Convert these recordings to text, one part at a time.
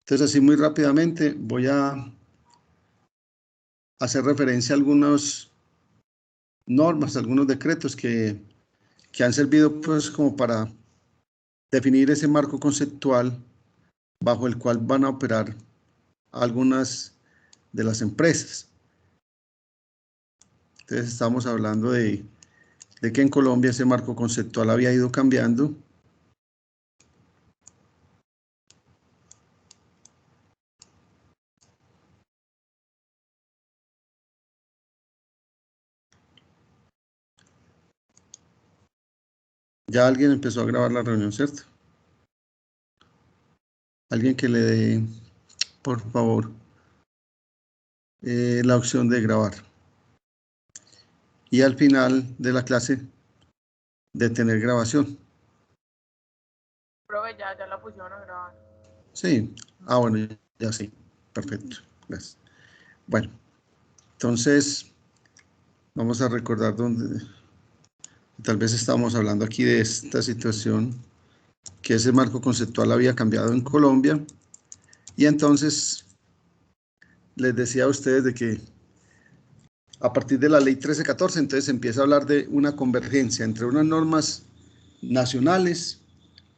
Entonces, así muy rápidamente voy a hacer referencia a algunas normas, algunos decretos que han servido pues como para definir ese marco conceptual bajo el cual van a operar algunas de las empresas. Entonces estamos hablando de que en Colombia ese marco conceptual había ido cambiando. Ya alguien empezó a grabar la reunión, ¿cierto? Alguien que le dé, por favor, la opción de grabar. Y al final de la clase, detener grabación. Profe, ya la pusieron a grabar. Sí, bueno, ya sí, perfecto, gracias. Bueno, entonces vamos a recordar dónde, tal vez estábamos hablando aquí de esta situación, que ese marco conceptual había cambiado en Colombia, y entonces les decía a ustedes de que a partir de la ley 1314, entonces se empieza a hablar de una convergencia entre unas normas nacionales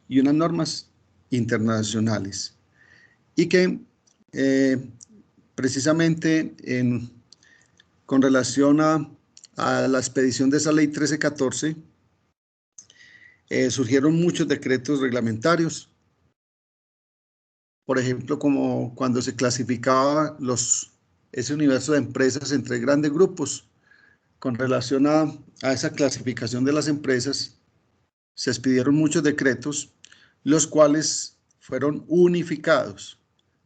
y unas normas internacionales, y que precisamente con relación a la expedición de esa ley 1314, surgieron muchos decretos reglamentarios, por ejemplo, como cuando se clasificaba ese universo de empresas entre grandes grupos. Con relación a esa clasificación de las empresas, se expidieron muchos decretos, los cuales fueron unificados,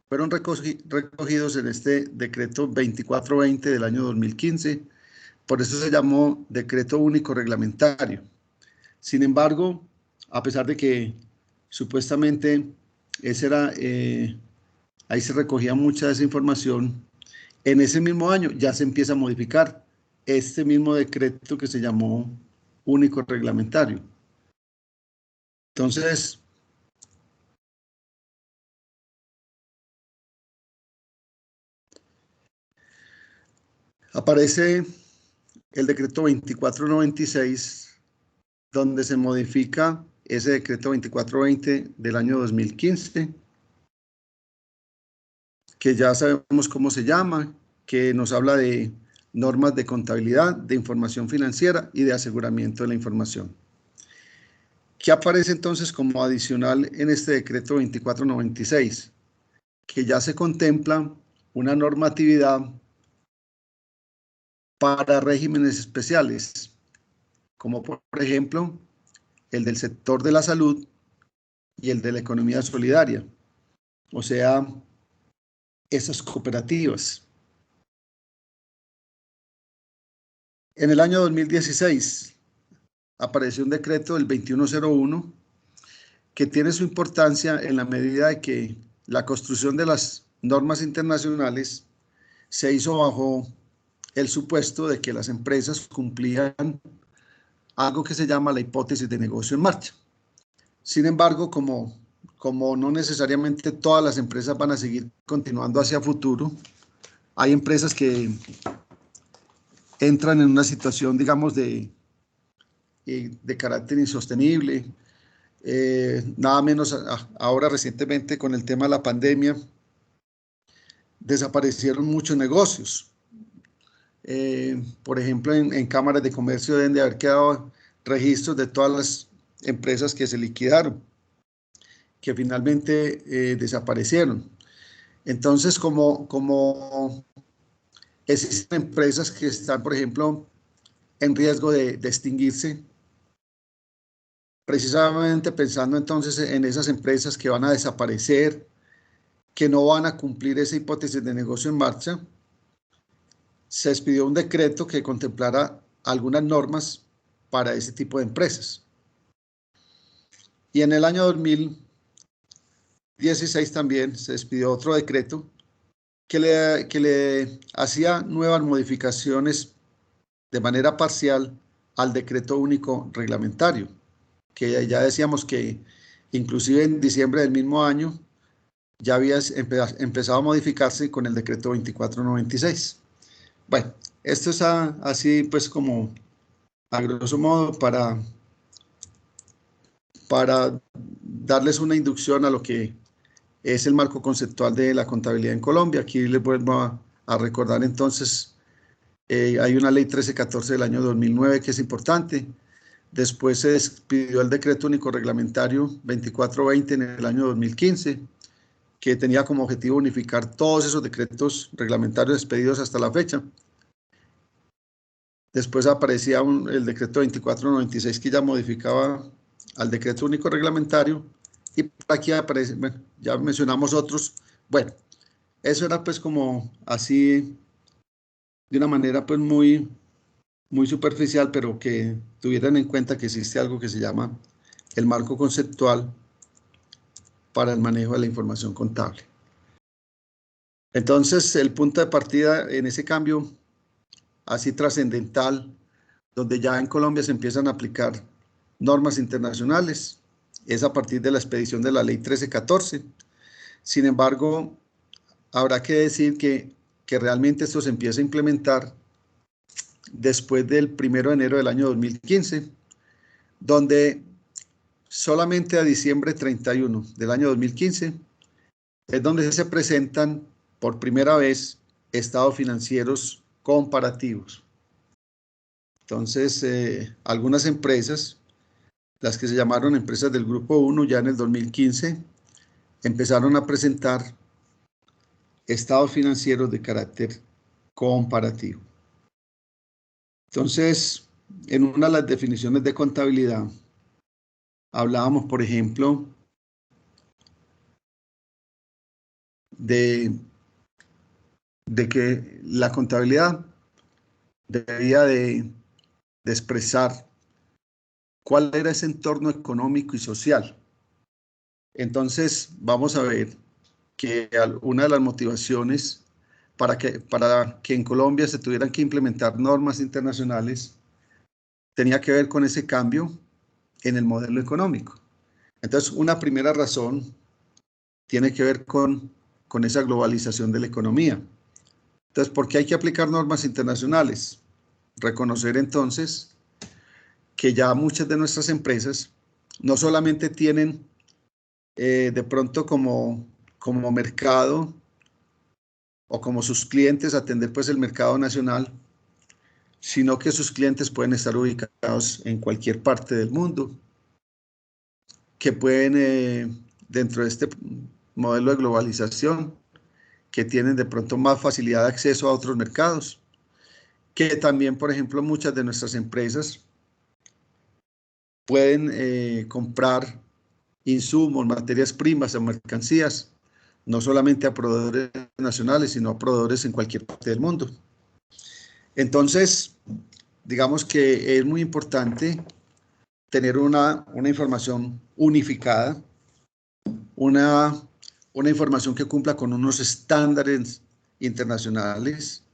fueron recogidos en este decreto 2420 del año 2015, por eso se llamó Decreto Único Reglamentario. Sin embargo, a pesar de que supuestamente ese era, ahí se recogía mucha de esa información, en ese mismo año ya se empieza a modificar este mismo decreto que se llamó Único Reglamentario. Entonces, aparece el decreto 2496, donde se modifica ese decreto 2420 del año 2015, que ya sabemos cómo se llama, que nos habla de normas de contabilidad, de información financiera y de aseguramiento de la información. ¿Qué aparece entonces como adicional en este decreto 2496? Que ya se contempla una normatividad para regímenes especiales, como por ejemplo el del sector de la salud y el de la economía solidaria, o sea, esas cooperativas. En el año 2016 apareció un decreto del 2101 que tiene su importancia en la medida de que la construcción de las normas internacionales se hizo bajo el supuesto de que las empresas cumplían algo que se llama la hipótesis de negocio en marcha. Sin embargo, como no necesariamente todas las empresas van a seguir continuando hacia futuro, hay empresas que entran en una situación, digamos, de carácter insostenible. Nada menos ahora recientemente con el tema de la pandemia, desaparecieron muchos negocios. Por ejemplo, en cámaras de comercio deben de haber quedado registros de todas las empresas que se liquidaron, que finalmente desaparecieron. Entonces, como existen empresas que están, por ejemplo, en riesgo de extinguirse, precisamente pensando entonces en esas empresas que van a desaparecer, que no van a cumplir esa hipótesis de negocio en marcha, se expidió un decreto que contemplara algunas normas para ese tipo de empresas. Y en el año 2016 también se expidió otro decreto que le hacía nuevas modificaciones de manera parcial al decreto único reglamentario, que ya decíamos que inclusive en diciembre del mismo año ya había empezado a modificarse con el decreto 2496. Bueno, esto es así pues como a grosso modo para darles una inducción a lo que es el marco conceptual de la contabilidad en Colombia. Aquí les vuelvo a recordar entonces, hay una ley 1314 del año 2009 que es importante. Después se expidió el decreto único reglamentario 2420 en el año 2015, que tenía como objetivo unificar todos esos decretos reglamentarios expedidos hasta la fecha. Después aparecía el decreto 2496 que ya modificaba al decreto único reglamentario, y por aquí aparece, bueno, ya mencionamos otros. Bueno, eso era pues como así, de una manera pues muy superficial, pero que tuvieran en cuenta que existe algo que se llama el marco conceptual para el manejo de la información contable. Entonces, el punto de partida en ese cambio así trascendental, donde ya en Colombia se empiezan a aplicar normas internacionales, es a partir de la expedición de la ley 1314. Sin embargo, habrá que decir que realmente esto se empieza a implementar después del 1 de enero del año 2015, donde solamente a diciembre 31 del año 2015 es donde se presentan por primera vez estados financieros comparativos. Entonces, algunas empresas, las que se llamaron empresas del Grupo 1 ya en el 2015, empezaron a presentar estados financieros de carácter comparativo. Entonces, en una de las definiciones de contabilidad, hablábamos, por ejemplo, de que la contabilidad debía de expresar cuál era ese entorno económico y social. Entonces, vamos a ver que una de las motivaciones para que en Colombia se tuvieran que implementar normas internacionales tenía que ver con ese cambio en el modelo económico. Entonces, una primera razón tiene que ver con esa globalización de la economía. Entonces, ¿por qué hay que aplicar normas internacionales? Reconocer entonces que ya muchas de nuestras empresas no solamente tienen de pronto como mercado o como sus clientes atender pues el mercado nacional, sino que sus clientes pueden estar ubicados en cualquier parte del mundo, que pueden, dentro de este modelo de globalización, que tienen de pronto más facilidad de acceso a otros mercados, que también, por ejemplo, muchas de nuestras empresas pueden comprar insumos, materias primas o mercancías, no solamente a proveedores nacionales, sino a proveedores en cualquier parte del mundo. Entonces, digamos que es muy importante tener una información unificada, una información que cumpla con unos estándares internacionales,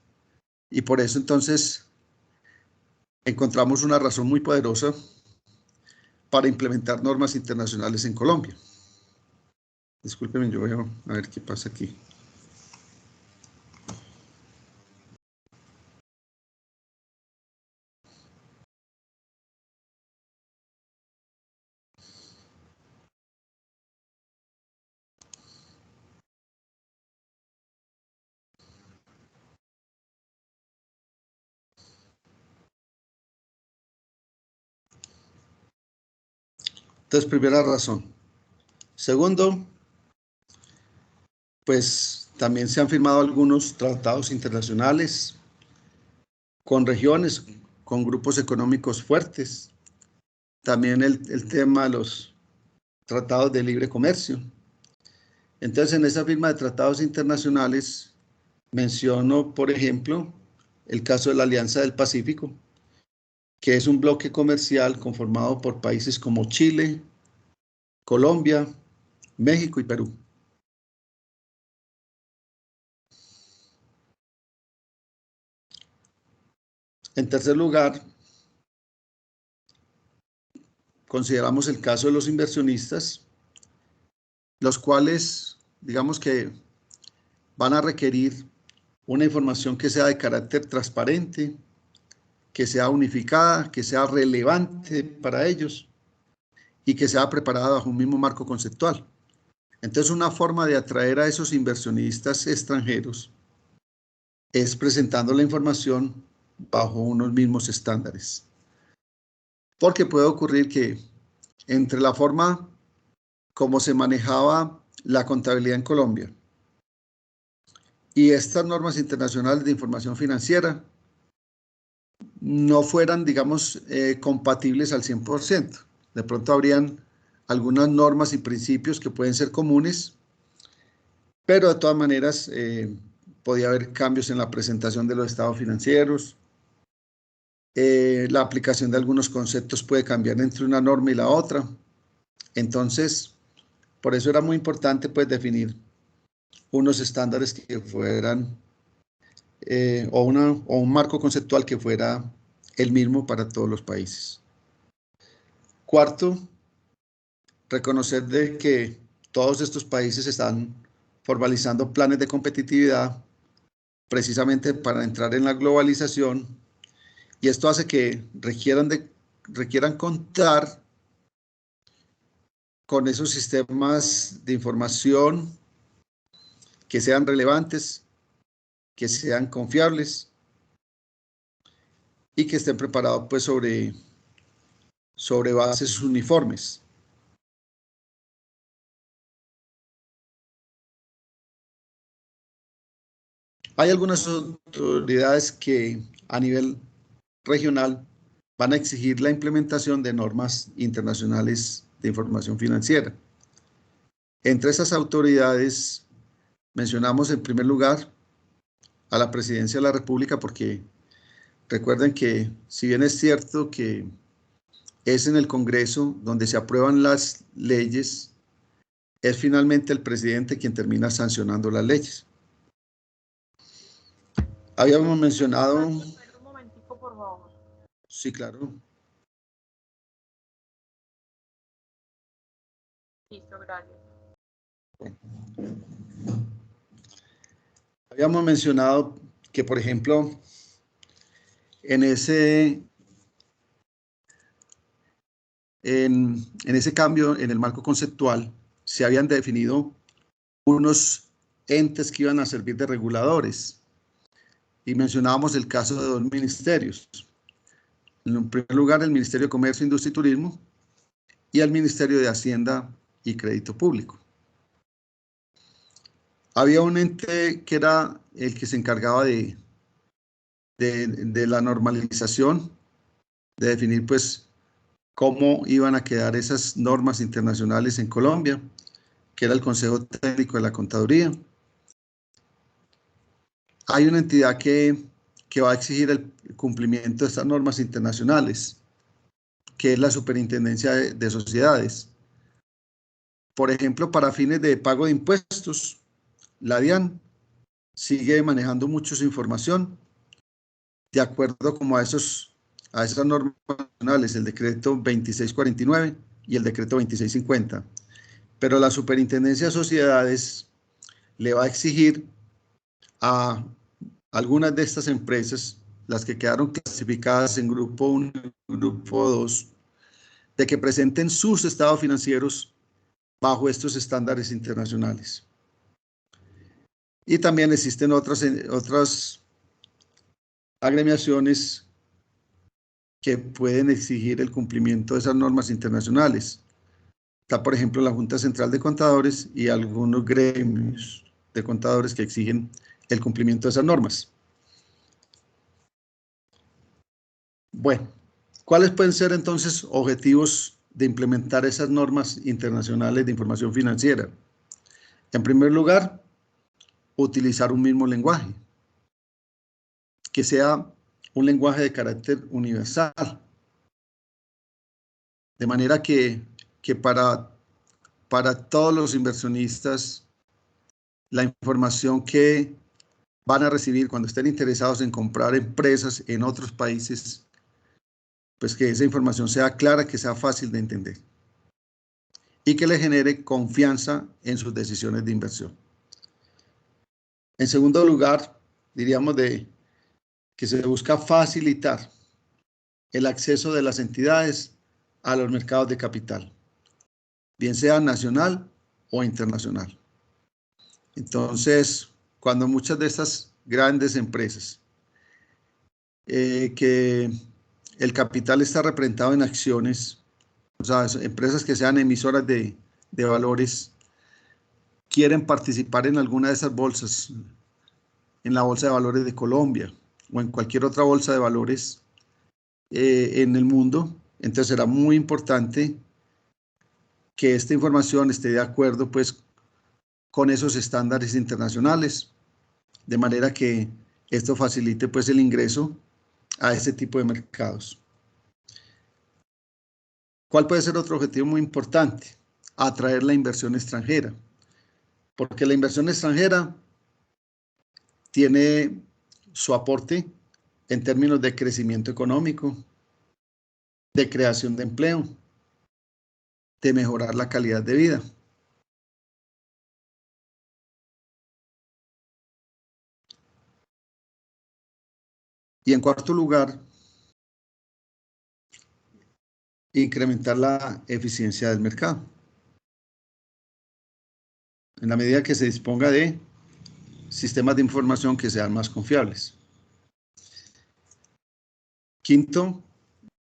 y por eso entonces encontramos una razón muy poderosa para implementar normas internacionales en Colombia. Discúlpenme, yo voy a ver qué pasa aquí. Entonces, primera razón. Segundo, pues también se han firmado algunos tratados internacionales con regiones, con grupos económicos fuertes. También el tema de los tratados de libre comercio. Entonces, en esa firma de tratados internacionales menciono, por ejemplo, el caso de la Alianza del Pacífico, que es un bloque comercial conformado por países como Chile, Colombia, México y Perú. En tercer lugar, consideramos el caso de los inversionistas, los cuales digamos que van a requerir una información que sea de carácter transparente, que sea unificada, que sea relevante para ellos y que sea preparada bajo un mismo marco conceptual. Entonces, una forma de atraer a esos inversionistas extranjeros es presentando la información bajo unos mismos estándares. Porque puede ocurrir que entre la forma como se manejaba la contabilidad en Colombia y estas normas internacionales de información financiera no fueran, digamos, compatibles al 100%. De pronto habrían algunas normas y principios que pueden ser comunes, pero de todas maneras podía haber cambios en la presentación de los estados financieros. La aplicación de algunos conceptos puede cambiar entre una norma y la otra. Entonces, por eso era muy importante pues definir unos estándares que fueran o un marco conceptual que fuera el mismo para todos los países. Cuarto, reconocer de que todos estos países están formalizando planes de competitividad precisamente para entrar en la globalización, y esto hace que requieran contar con esos sistemas de información que sean relevantes, que sean confiables y que estén preparados pues sobre bases uniformes. Hay algunas autoridades que a nivel regional van a exigir la implementación de normas internacionales de información financiera. Entre esas autoridades mencionamos en primer lugar a la Presidencia de la República, porque recuerden que si bien es cierto que es en el Congreso donde se aprueban las leyes, es finalmente el presidente quien termina sancionando las leyes. Habíamos mencionado... Un momentico, por favor. Sí, claro. Listo, gracias. Bueno. Habíamos mencionado que, por ejemplo, en ese cambio en el marco conceptual se habían definido unos entes que iban a servir de reguladores, y mencionábamos el caso de dos ministerios. En primer lugar, el Ministerio de Comercio, Industria y Turismo y el Ministerio de Hacienda y Crédito Público. Había un ente que era el que se encargaba de la normalización, de definir pues cómo iban a quedar esas normas internacionales en Colombia, que era el Consejo Técnico de la Contaduría. Hay una entidad que va a exigir el cumplimiento de estas normas internacionales, que es la Superintendencia de Sociedades. Por ejemplo, para fines de pago de impuestos, la DIAN sigue manejando mucho su información de acuerdo como a esas normas nacionales, el decreto 2649 y el decreto 2650. Pero la Superintendencia de Sociedades le va a exigir a algunas de estas empresas, las que quedaron clasificadas en grupo 1 y grupo 2, de que presenten sus estados financieros bajo estos estándares internacionales. Y también existen otras agremiaciones que pueden exigir el cumplimiento de esas normas internacionales. Está, por ejemplo, la Junta Central de Contadores y algunos gremios de contadores que exigen el cumplimiento de esas normas. Bueno, ¿cuáles pueden ser entonces objetivos de implementar esas normas internacionales de información financiera? En primer lugar, utilizar un mismo lenguaje, que sea un lenguaje de carácter universal, de manera que para todos los inversionistas la información que van a recibir cuando estén interesados en comprar empresas en otros países, pues que esa información sea clara, que sea fácil de entender. y que le genere confianza en sus decisiones de inversión. En segundo lugar, diríamos que se busca facilitar el acceso de las entidades a los mercados de capital, bien sea nacional o internacional. Entonces, cuando muchas de estas grandes empresas, que el capital está representado en acciones, o sea, empresas que sean emisoras de valores, quieren participar en alguna de esas bolsas, en la Bolsa de Valores de Colombia o en cualquier otra bolsa de valores en el mundo, entonces será muy importante que esta información esté de acuerdo pues con esos estándares internacionales, de manera que esto facilite pues el ingreso a este tipo de mercados. ¿Cuál puede ser otro objetivo muy importante? Atraer la inversión extranjera, porque la inversión extranjera tiene su aporte en términos de crecimiento económico, de creación de empleo, de mejorar la calidad de vida. Y en cuarto lugar, incrementar la eficiencia del mercado, en la medida que se disponga de sistemas de información que sean más confiables. Quinto,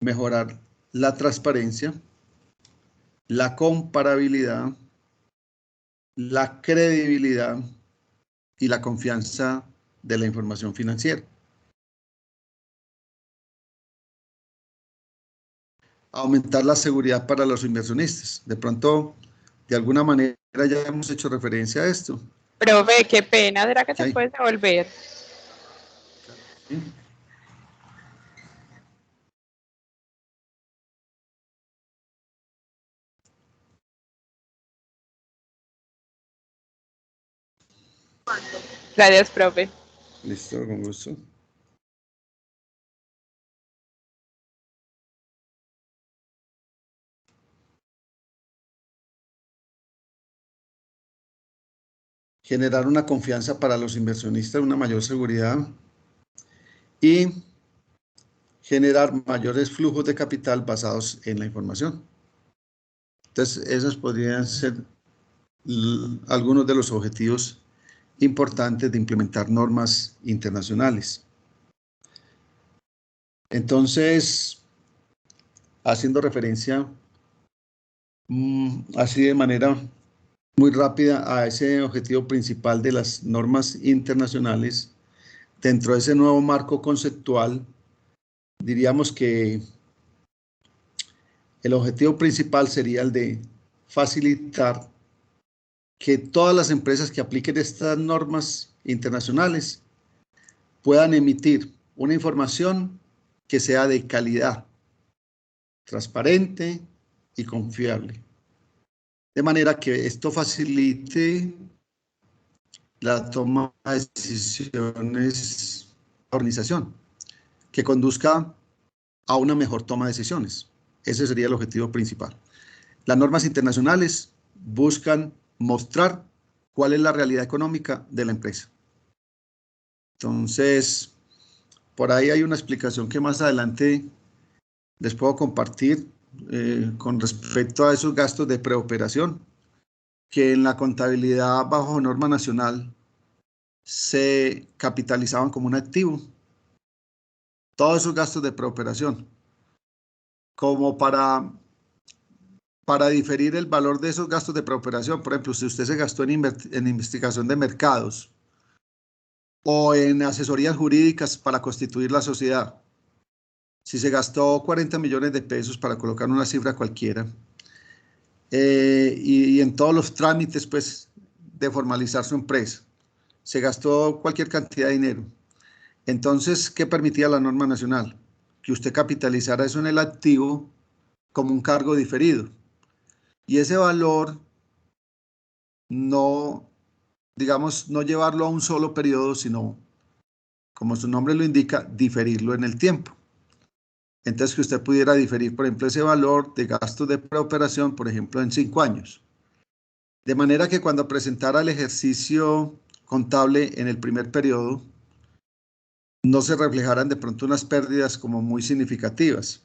mejorar la transparencia, la comparabilidad, la credibilidad y la confianza de la información financiera. Aumentar la seguridad para los inversionistas. De pronto, de alguna manera ya hemos hecho referencia a esto. Profe, qué pena, ¿será que te ¿Sí? puedes devolver? ¿Sí? Gracias, profe. Listo, con gusto. Generar una confianza para los inversionistas, una mayor seguridad y generar mayores flujos de capital basados en la información. Entonces, esos podrían ser algunos de los objetivos importantes de implementar normas internacionales. Entonces, haciendo referencia así de manera muy rápida a ese objetivo principal de las normas internacionales, dentro de ese nuevo marco conceptual, diríamos que el objetivo principal sería el de facilitar que todas las empresas que apliquen estas normas internacionales puedan emitir una información que sea de calidad, transparente y confiable. De manera que esto facilite la toma de decisiones de la organización, que conduzca a una mejor toma de decisiones. Ese sería el objetivo principal. Las normas internacionales buscan mostrar cuál es la realidad económica de la empresa. Entonces, por ahí hay una explicación que más adelante les puedo compartir con respecto a esos gastos de preoperación, que en la contabilidad bajo norma nacional se capitalizaban como un activo. Todos esos gastos de preoperación, como para diferir el valor de esos gastos de preoperación. Por ejemplo, si usted se gastó en investigación de mercados o en asesorías jurídicas para constituir la sociedad, si se gastó 40 millones de pesos para colocar una cifra cualquiera, y en todos los trámites pues, de formalizar su empresa, se gastó cualquier cantidad de dinero. Entonces, ¿qué permitía la norma nacional? Que usted capitalizara eso en el activo como un cargo diferido. Y ese valor no, digamos, no llevarlo a un solo periodo, sino, como su nombre lo indica, diferirlo en el tiempo. Entonces, que usted pudiera diferir, por ejemplo, ese valor de gastos de preoperación, por ejemplo, en 5 años. De manera que cuando presentara el ejercicio contable en el primer periodo, no se reflejaran de pronto unas pérdidas como muy significativas.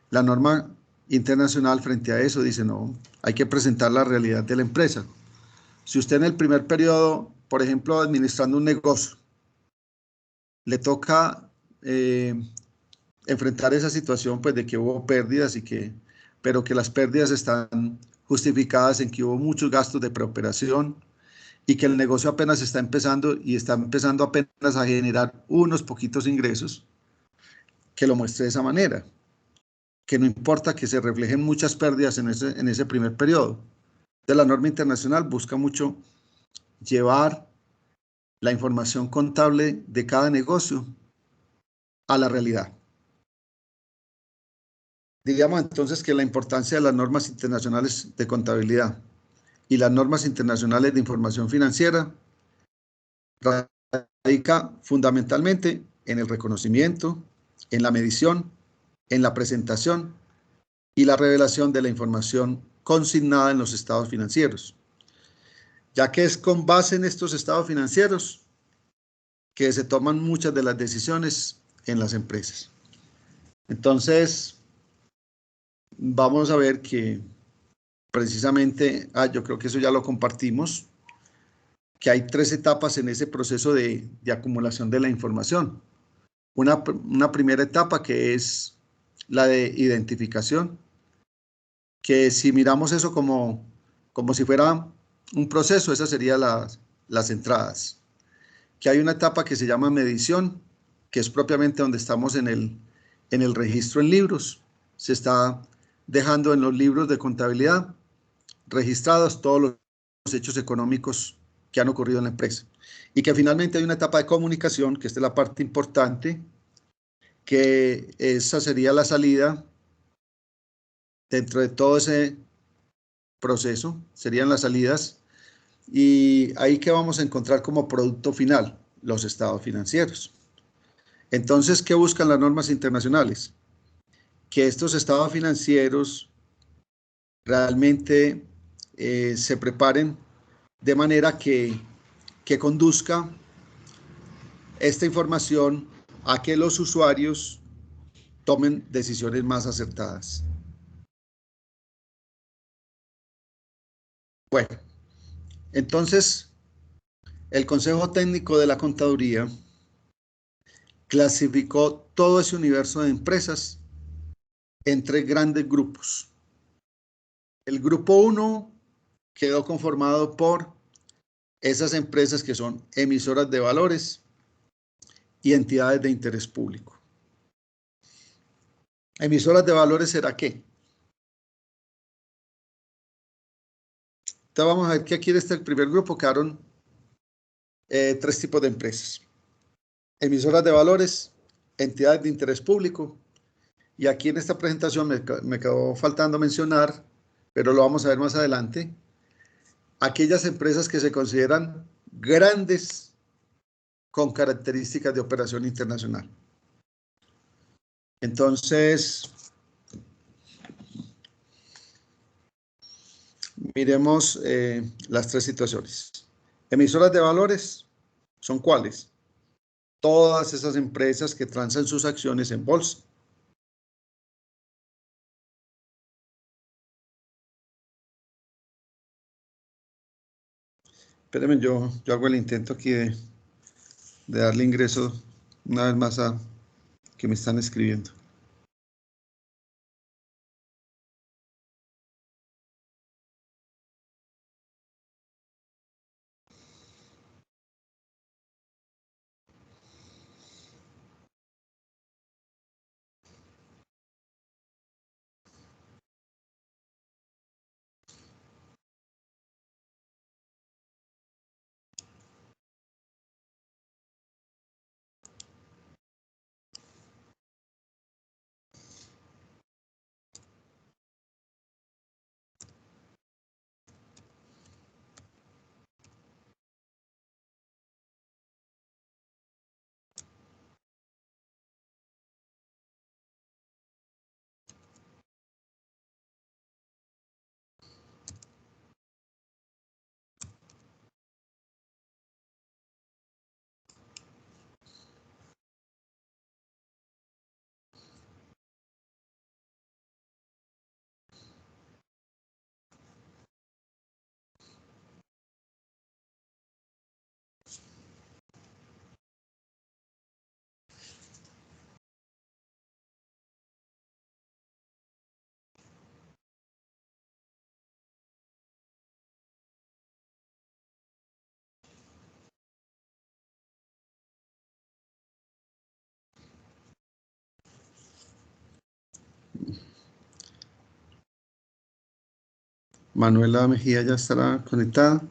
La norma internacional frente a eso dice, no, hay que presentar la realidad de la empresa. Si usted en el primer periodo, por ejemplo, administrando un negocio, le toca enfrentar esa situación pues de que hubo pérdidas pero que las pérdidas están justificadas en que hubo muchos gastos de preoperación y que el negocio apenas está empezando y está empezando apenas a generar unos poquitos ingresos, que lo muestre de esa manera, que no importa que se reflejen muchas pérdidas en ese primer periodo. De la norma internacional busca mucho llevar la información contable de cada negocio a la realidad. Diríamos entonces que la importancia de las normas internacionales de contabilidad y las normas internacionales de información financiera radica fundamentalmente en el reconocimiento, en la medición, en la presentación y la revelación de la información consignada en los estados financieros, ya que es con base en estos estados financieros que se toman muchas de las decisiones en las empresas. Entonces, vamos a ver que precisamente, yo creo que eso ya lo compartimos, que hay 3 etapas en ese proceso de acumulación de la información. Una primera etapa que es la de identificación, que si miramos eso como si fuera un proceso, esas serían las entradas. Que hay una etapa que se llama medición, que es propiamente donde estamos en el registro en libros. Se está dejando en los libros de contabilidad registrados todos los hechos económicos que han ocurrido en la empresa. Y que finalmente hay una etapa de comunicación, que esta es la parte importante, que esa sería la salida dentro de todo ese proceso, serían las salidas, y ahí que vamos a encontrar como producto final los estados financieros. Entonces, ¿qué buscan las normas internacionales? Que estos estados financieros realmente se preparen de manera que conduzca esta información a que los usuarios tomen decisiones más acertadas. Bueno, entonces el Consejo Técnico de la Contaduría clasificó todo ese universo de empresas en 3 grandes grupos. El grupo 1 quedó conformado por esas empresas que son emisoras de valores y entidades de interés público. Emisoras de valores, ¿será qué? Entonces vamos a ver que aquí está el primer grupo, quedaron 3 tipos de empresas. Emisoras de valores, entidades de interés público, y aquí en esta presentación me quedó faltando mencionar, pero lo vamos a ver más adelante, aquellas empresas que se consideran grandes con características de operación internacional. Entonces, miremos las 3 situaciones. Emisoras de valores, ¿son cuáles? Todas esas empresas que transan sus acciones en bolsa. Espérenme, yo hago el intento aquí de darle ingreso una vez más a que me están escribiendo. Manuela Mejía ya estará conectada.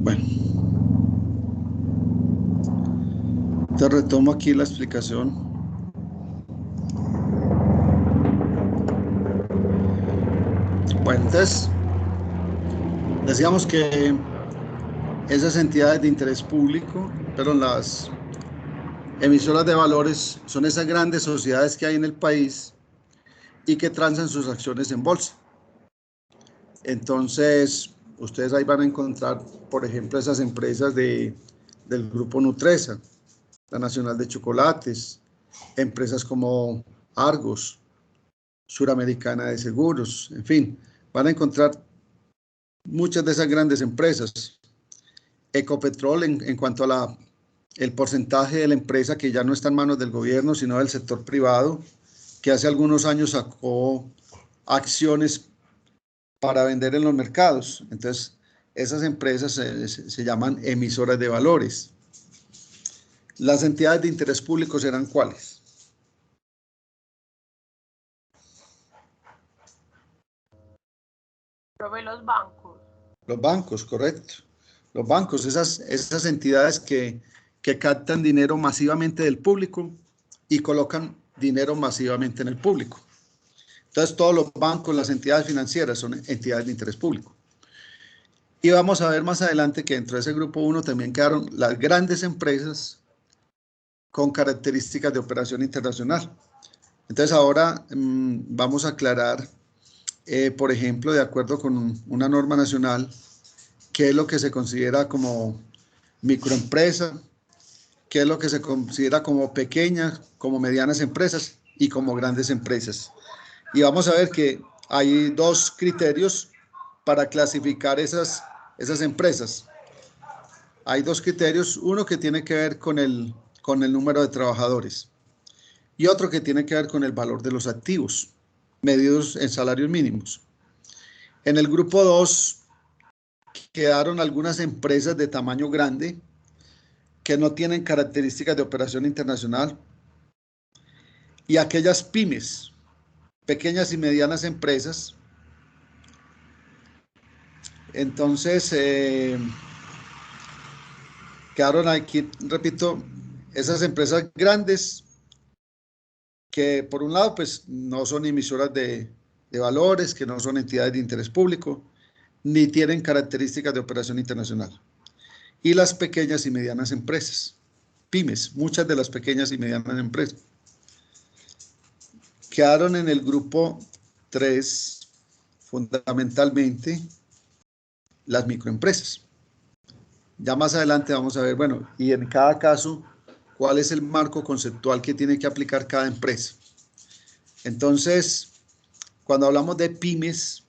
Bueno, te retomo aquí la explicación. Bueno, entonces, decíamos que esas entidades de interés público, pero las emisoras de valores son esas grandes sociedades que hay en el país y que transan sus acciones en bolsa. Entonces, ustedes ahí van a encontrar, por ejemplo, esas empresas del grupo Nutresa, la Nacional de Chocolates, empresas como Argos, Suramericana de Seguros, en fin, van a encontrar muchas de esas grandes empresas. Ecopetrol, en cuanto a el porcentaje de la empresa que ya no está en manos del gobierno, sino del sector privado, que hace algunos años sacó acciones para vender en los mercados. Entonces, esas empresas se llaman emisoras de valores. Las entidades de interés público serán ¿cuáles? Profe, los bancos. Los bancos, correcto. Los bancos, esas entidades que captan dinero masivamente del público y colocan dinero masivamente en el público. Entonces, todos los bancos, las entidades financieras son entidades de interés público. Y vamos a ver más adelante que dentro de ese grupo 1 también quedaron las grandes empresas con características de operación internacional. Entonces, ahora vamos a aclarar, por ejemplo, de acuerdo con una norma nacional, qué es lo que se considera como microempresa, qué es lo que se considera como pequeñas, como medianas empresas y como grandes empresas. Y vamos a ver que hay dos criterios para clasificar esas empresas. Hay dos criterios, uno que tiene que ver con el número de trabajadores y otro que tiene que ver con el valor de los activos, medidos en salarios mínimos. En el grupo 2 quedaron algunas empresas de tamaño grande que no tienen características de operación internacional y aquellas pymes, pequeñas y medianas empresas. Entonces, quedaron aquí, repito, esas empresas grandes que por un lado pues no son emisoras de valores, que no son entidades de interés público, ni tienen características de operación internacional. Y las pequeñas y medianas empresas, pymes, muchas de las pequeñas y medianas empresas. Quedaron en el grupo 3 fundamentalmente las microempresas. Ya más adelante vamos a ver, bueno, y en cada caso, cuál es el marco conceptual que tiene que aplicar cada empresa. Entonces, cuando hablamos de pymes,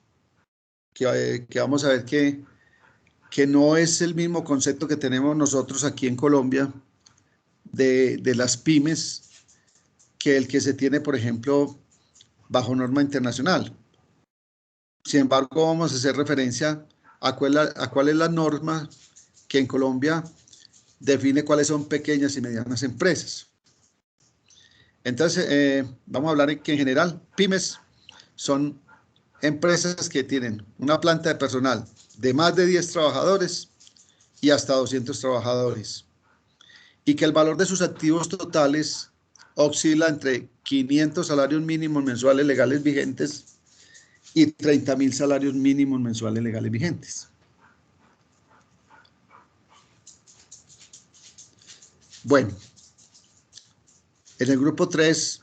que vamos a ver que no es el mismo concepto que tenemos nosotros aquí en Colombia de las pymes que el que se tiene, por ejemplo, bajo norma internacional. Sin embargo, vamos a hacer referencia a cuál es la norma que en Colombia define cuáles son pequeñas y medianas empresas. Entonces, vamos a hablar que en general, pymes son empresas que tienen una planta de personal de más de 10 trabajadores y hasta 200 trabajadores, y que el valor de sus activos totales oscila entre 500 salarios mínimos mensuales legales vigentes y 30.000 salarios mínimos mensuales legales vigentes. Bueno, en el grupo 3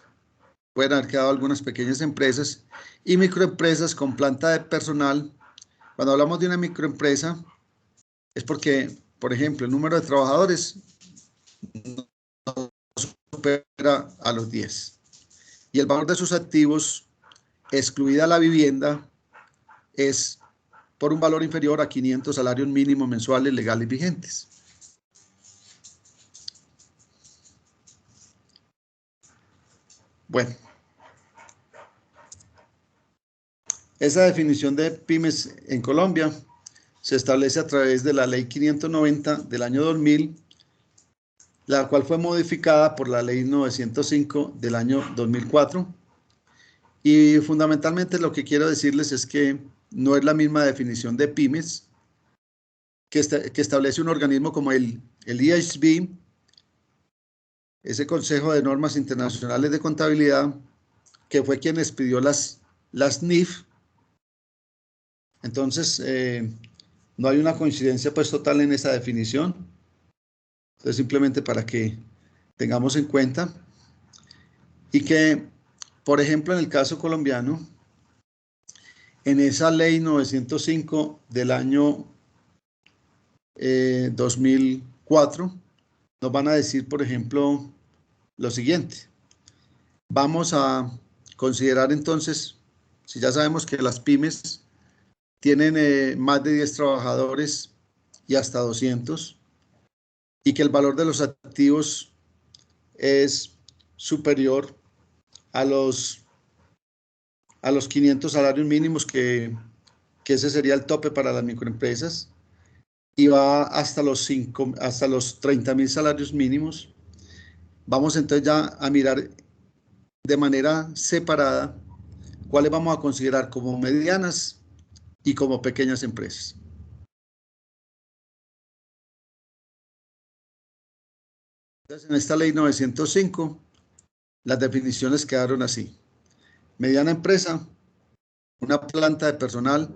pueden haber quedado algunas pequeñas empresas y microempresas con planta de personal. Cuando hablamos de una microempresa es porque, por ejemplo, el número de trabajadores no supera a los 10 y el valor de sus activos, excluida la vivienda, es por un valor inferior a 500 salarios mínimos mensuales legales vigentes. Bueno, esa definición de pymes en Colombia se establece a través de la Ley 590 del año 2000, la cual fue modificada por la Ley 905 del año 2004. Y fundamentalmente lo que quiero decirles es que no es la misma definición de pymes que establece un organismo como el IASB, ese Consejo de Normas Internacionales de Contabilidad, que fue quien expidió las NIF. Entonces, no hay una coincidencia pues total en esa definición. Entonces, simplemente para que tengamos en cuenta y que, por ejemplo, en el caso colombiano, en esa ley 905 del año 2004, nos van a decir, por ejemplo, lo siguiente. Vamos a considerar entonces, si ya sabemos que las pymes tienen más de 10 trabajadores y hasta 200, y que el valor de los activos es superior a los 500 salarios mínimos, que ese sería el tope para las microempresas, y va hasta los 30.000 salarios mínimos. Vamos entonces ya a mirar de manera separada cuáles vamos a considerar como medianas y como pequeñas empresas. Entonces, en esta ley 905, las definiciones quedaron así. Mediana empresa, una planta de personal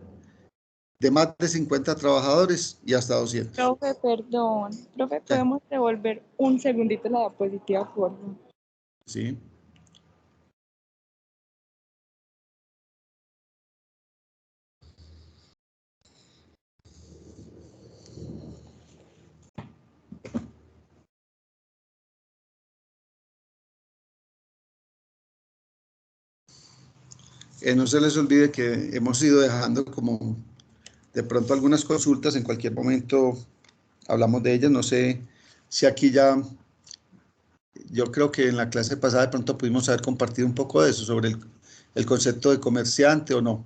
de más de 50 trabajadores y hasta 200. Profe, perdón. Profe, ¿podemos devolver un segundito la diapositiva, por favor? Sí. No se les olvide que hemos ido dejando como de pronto algunas consultas, en cualquier momento hablamos de ellas. No sé si aquí ya, yo creo que en la clase pasada de pronto pudimos haber compartido un poco de eso, sobre el concepto de comerciante o no.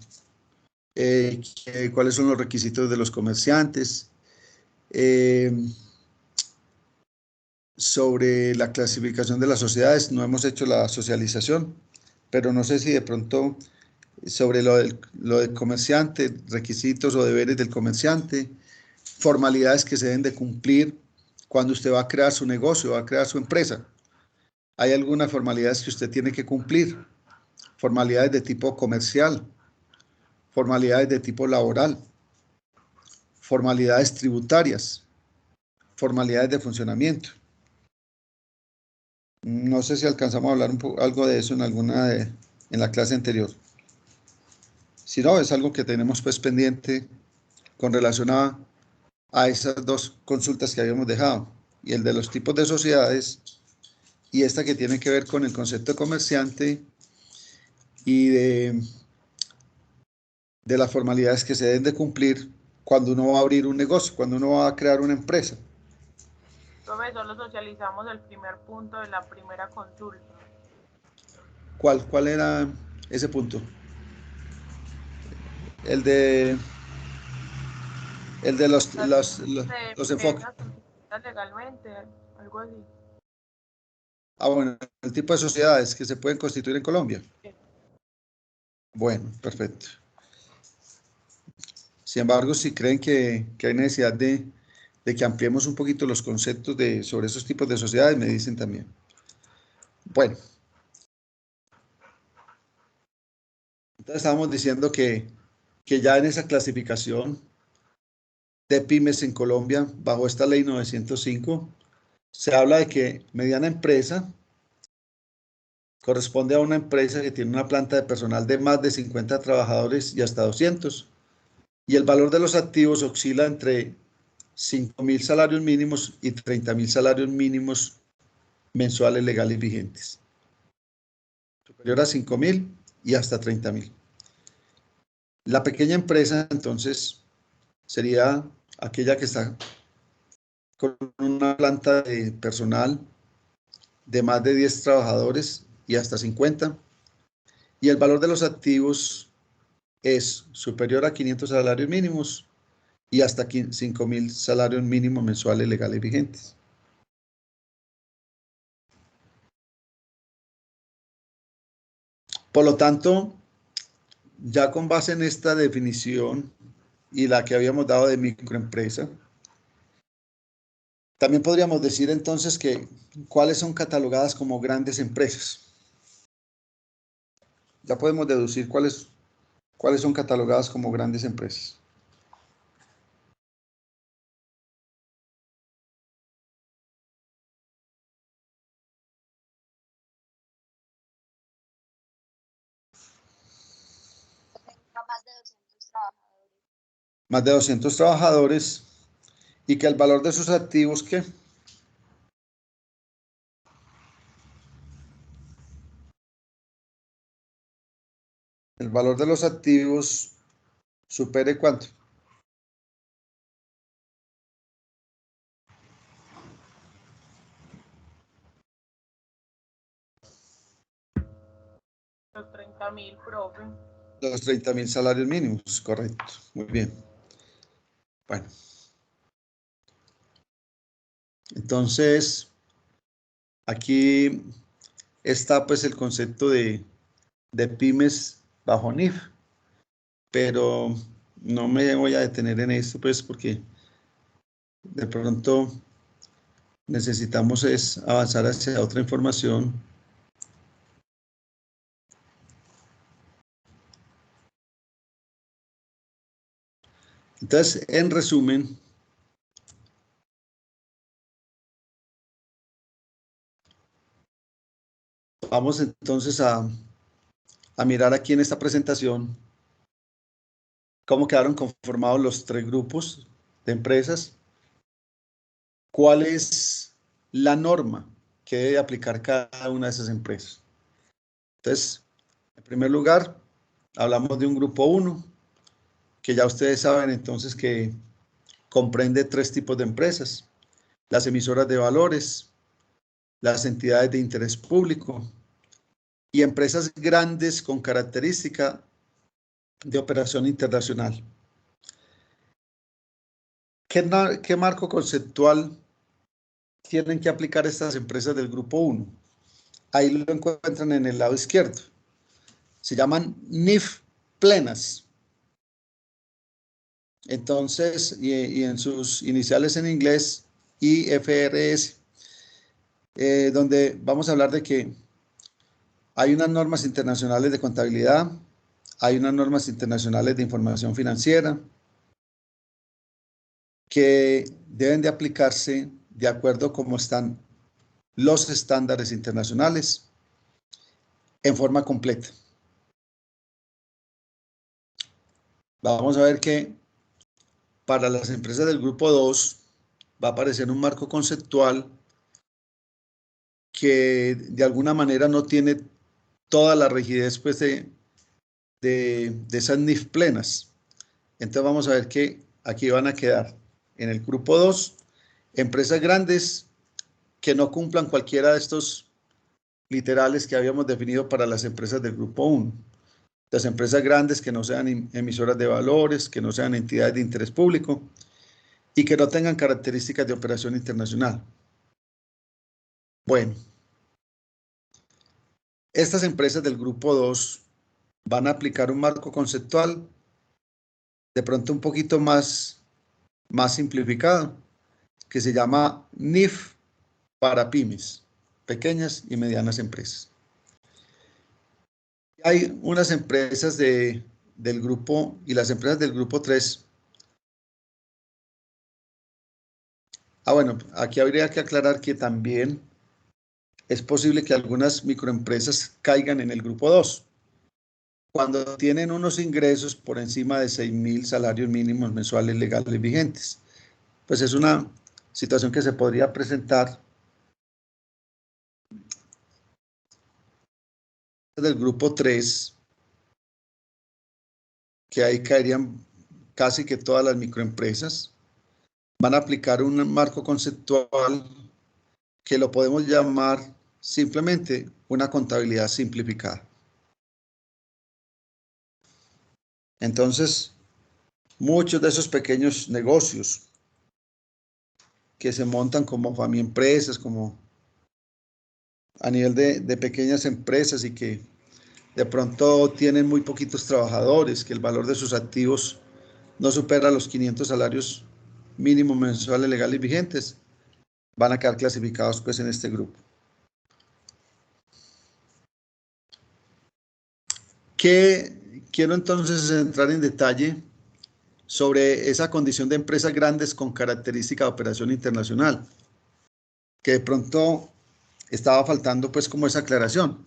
Cuáles son los requisitos de los comerciantes, sobre la clasificación de las sociedades. No hemos hecho la socialización, pero no sé si de pronto sobre lo del comerciante, requisitos o deberes del comerciante, formalidades que se deben de cumplir cuando usted va a crear su negocio, va a crear su empresa. Hay algunas formalidades que usted tiene que cumplir, formalidades de tipo comercial, formalidades de tipo laboral, formalidades tributarias, formalidades de funcionamiento. No sé si alcanzamos a hablar algo de eso en la clase anterior. Si no, es algo que tenemos pues pendiente con relación a esas dos consultas que habíamos dejado, y el de los tipos de sociedades, y esta que tiene que ver con el concepto de comerciante y de de las formalidades que se deben de cumplir cuando uno va a abrir un negocio, cuando uno va a crear una empresa. Profe, solo socializamos el primer punto de la primera consulta. ¿Cuál era ese punto? El de los enfoques. Empresas constituidas legalmente, algo así. Ah, bueno, el tipo de sociedades que se pueden constituir en Colombia. Bueno, perfecto. Sin embargo, si creen que hay necesidad de que ampliemos un poquito los conceptos sobre esos tipos de sociedades, me dicen también. Bueno, entonces estábamos diciendo que ya en esa clasificación de pymes en Colombia, bajo esta ley 905, se habla de que mediana empresa corresponde a una empresa que tiene una planta de personal de más de 50 trabajadores y hasta 200, y el valor de los activos oscila entre 5.000 salarios mínimos y 30.000 salarios mínimos mensuales legales vigentes. Superior a 5.000 y hasta 30.000. La pequeña empresa, entonces, sería aquella que está con una planta de personal de más de 10 trabajadores y hasta 50, y el valor de los activos es superior a 500 salarios mínimos y hasta 5.000 salarios mínimos mensuales legales vigentes. Por lo tanto, ya con base en esta definición y la que habíamos dado de microempresa, también podríamos decir entonces que cuáles son catalogadas como grandes empresas. Ya podemos deducir cuáles son catalogadas como grandes empresas. Más de 200 trabajadores y que el valor de sus activos, ¿qué? El valor de los activos supere ¿cuánto? Los 30.000, profe. Los 30.000 salarios mínimos, correcto. Muy bien. Bueno. Entonces, aquí está pues el concepto de pymes bajo NIF, pero no me voy a detener en esto pues porque de pronto necesitamos es avanzar hacia otra información. Entonces, en resumen, vamos entonces a mirar aquí en esta presentación cómo quedaron conformados los tres grupos de empresas, cuál es la norma que debe aplicar cada una de esas empresas. Entonces, en primer lugar, hablamos de un grupo 1, que ya ustedes saben entonces que comprende tres tipos de empresas: las emisoras de valores, las entidades de interés público y empresas grandes con característica de operación internacional. ¿Qué marco conceptual tienen que aplicar estas empresas del grupo 1? Ahí lo encuentran en el lado izquierdo. Se llaman NIF plenas. Entonces, y en sus iniciales en inglés, IFRS, donde vamos a hablar de que hay unas normas internacionales de contabilidad, hay unas normas internacionales de información financiera que deben de aplicarse de acuerdo a cómo están los estándares internacionales en forma completa. Vamos a ver que para las empresas del grupo 2 va a aparecer un marco conceptual que de alguna manera no tiene toda la rigidez pues, de esas NIF plenas. Entonces vamos a ver que aquí van a quedar en el grupo 2 empresas grandes que no cumplan cualquiera de estos literales que habíamos definido para las empresas del grupo 1. Las empresas grandes que no sean emisoras de valores, que no sean entidades de interés público y que no tengan características de operación internacional. Bueno, estas empresas del grupo 2 van a aplicar un marco conceptual de pronto un poquito más simplificado, que se llama NIF para pymes, pequeñas y medianas empresas. Hay unas empresas del grupo y las empresas del grupo 3. Bueno, aquí habría que aclarar que también es posible que algunas microempresas caigan en el grupo 2 cuando tienen unos ingresos por encima de 6.000 salarios mínimos mensuales legales vigentes. Pues es una situación que se podría presentar del grupo 3, que ahí caerían casi que todas las microempresas. Van a aplicar un marco conceptual que lo podemos llamar simplemente una contabilidad simplificada. Entonces, muchos de esos pequeños negocios que se montan como familiaempresas, como a nivel de pequeñas empresas y que de pronto tienen muy poquitos trabajadores, que el valor de sus activos no supera los 500 salarios mínimos mensuales legales vigentes, van a quedar clasificados pues en este grupo. Quiero entonces entrar en detalle sobre esa condición de empresas grandes con característica de operación internacional, que de pronto estaba faltando pues como esa aclaración.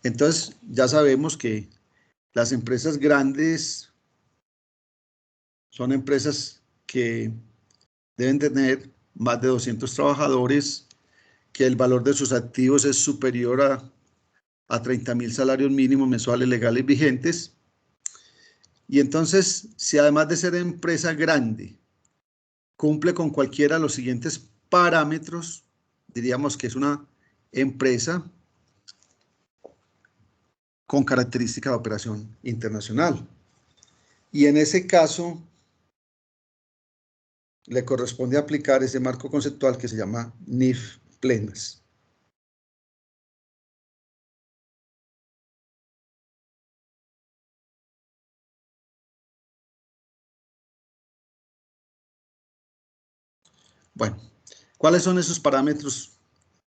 Entonces ya sabemos que las empresas grandes son empresas que deben tener más de 200 trabajadores, que el valor de sus activos es superior a 30.000 salarios mínimos mensuales legales vigentes. Y entonces, si además de ser empresa grande, cumple con cualquiera de los siguientes parámetros, diríamos que es una empresa con característica de operación internacional. Y en ese caso, le corresponde aplicar ese marco conceptual que se llama NIF plenas. Bueno, ¿cuáles son esos parámetros?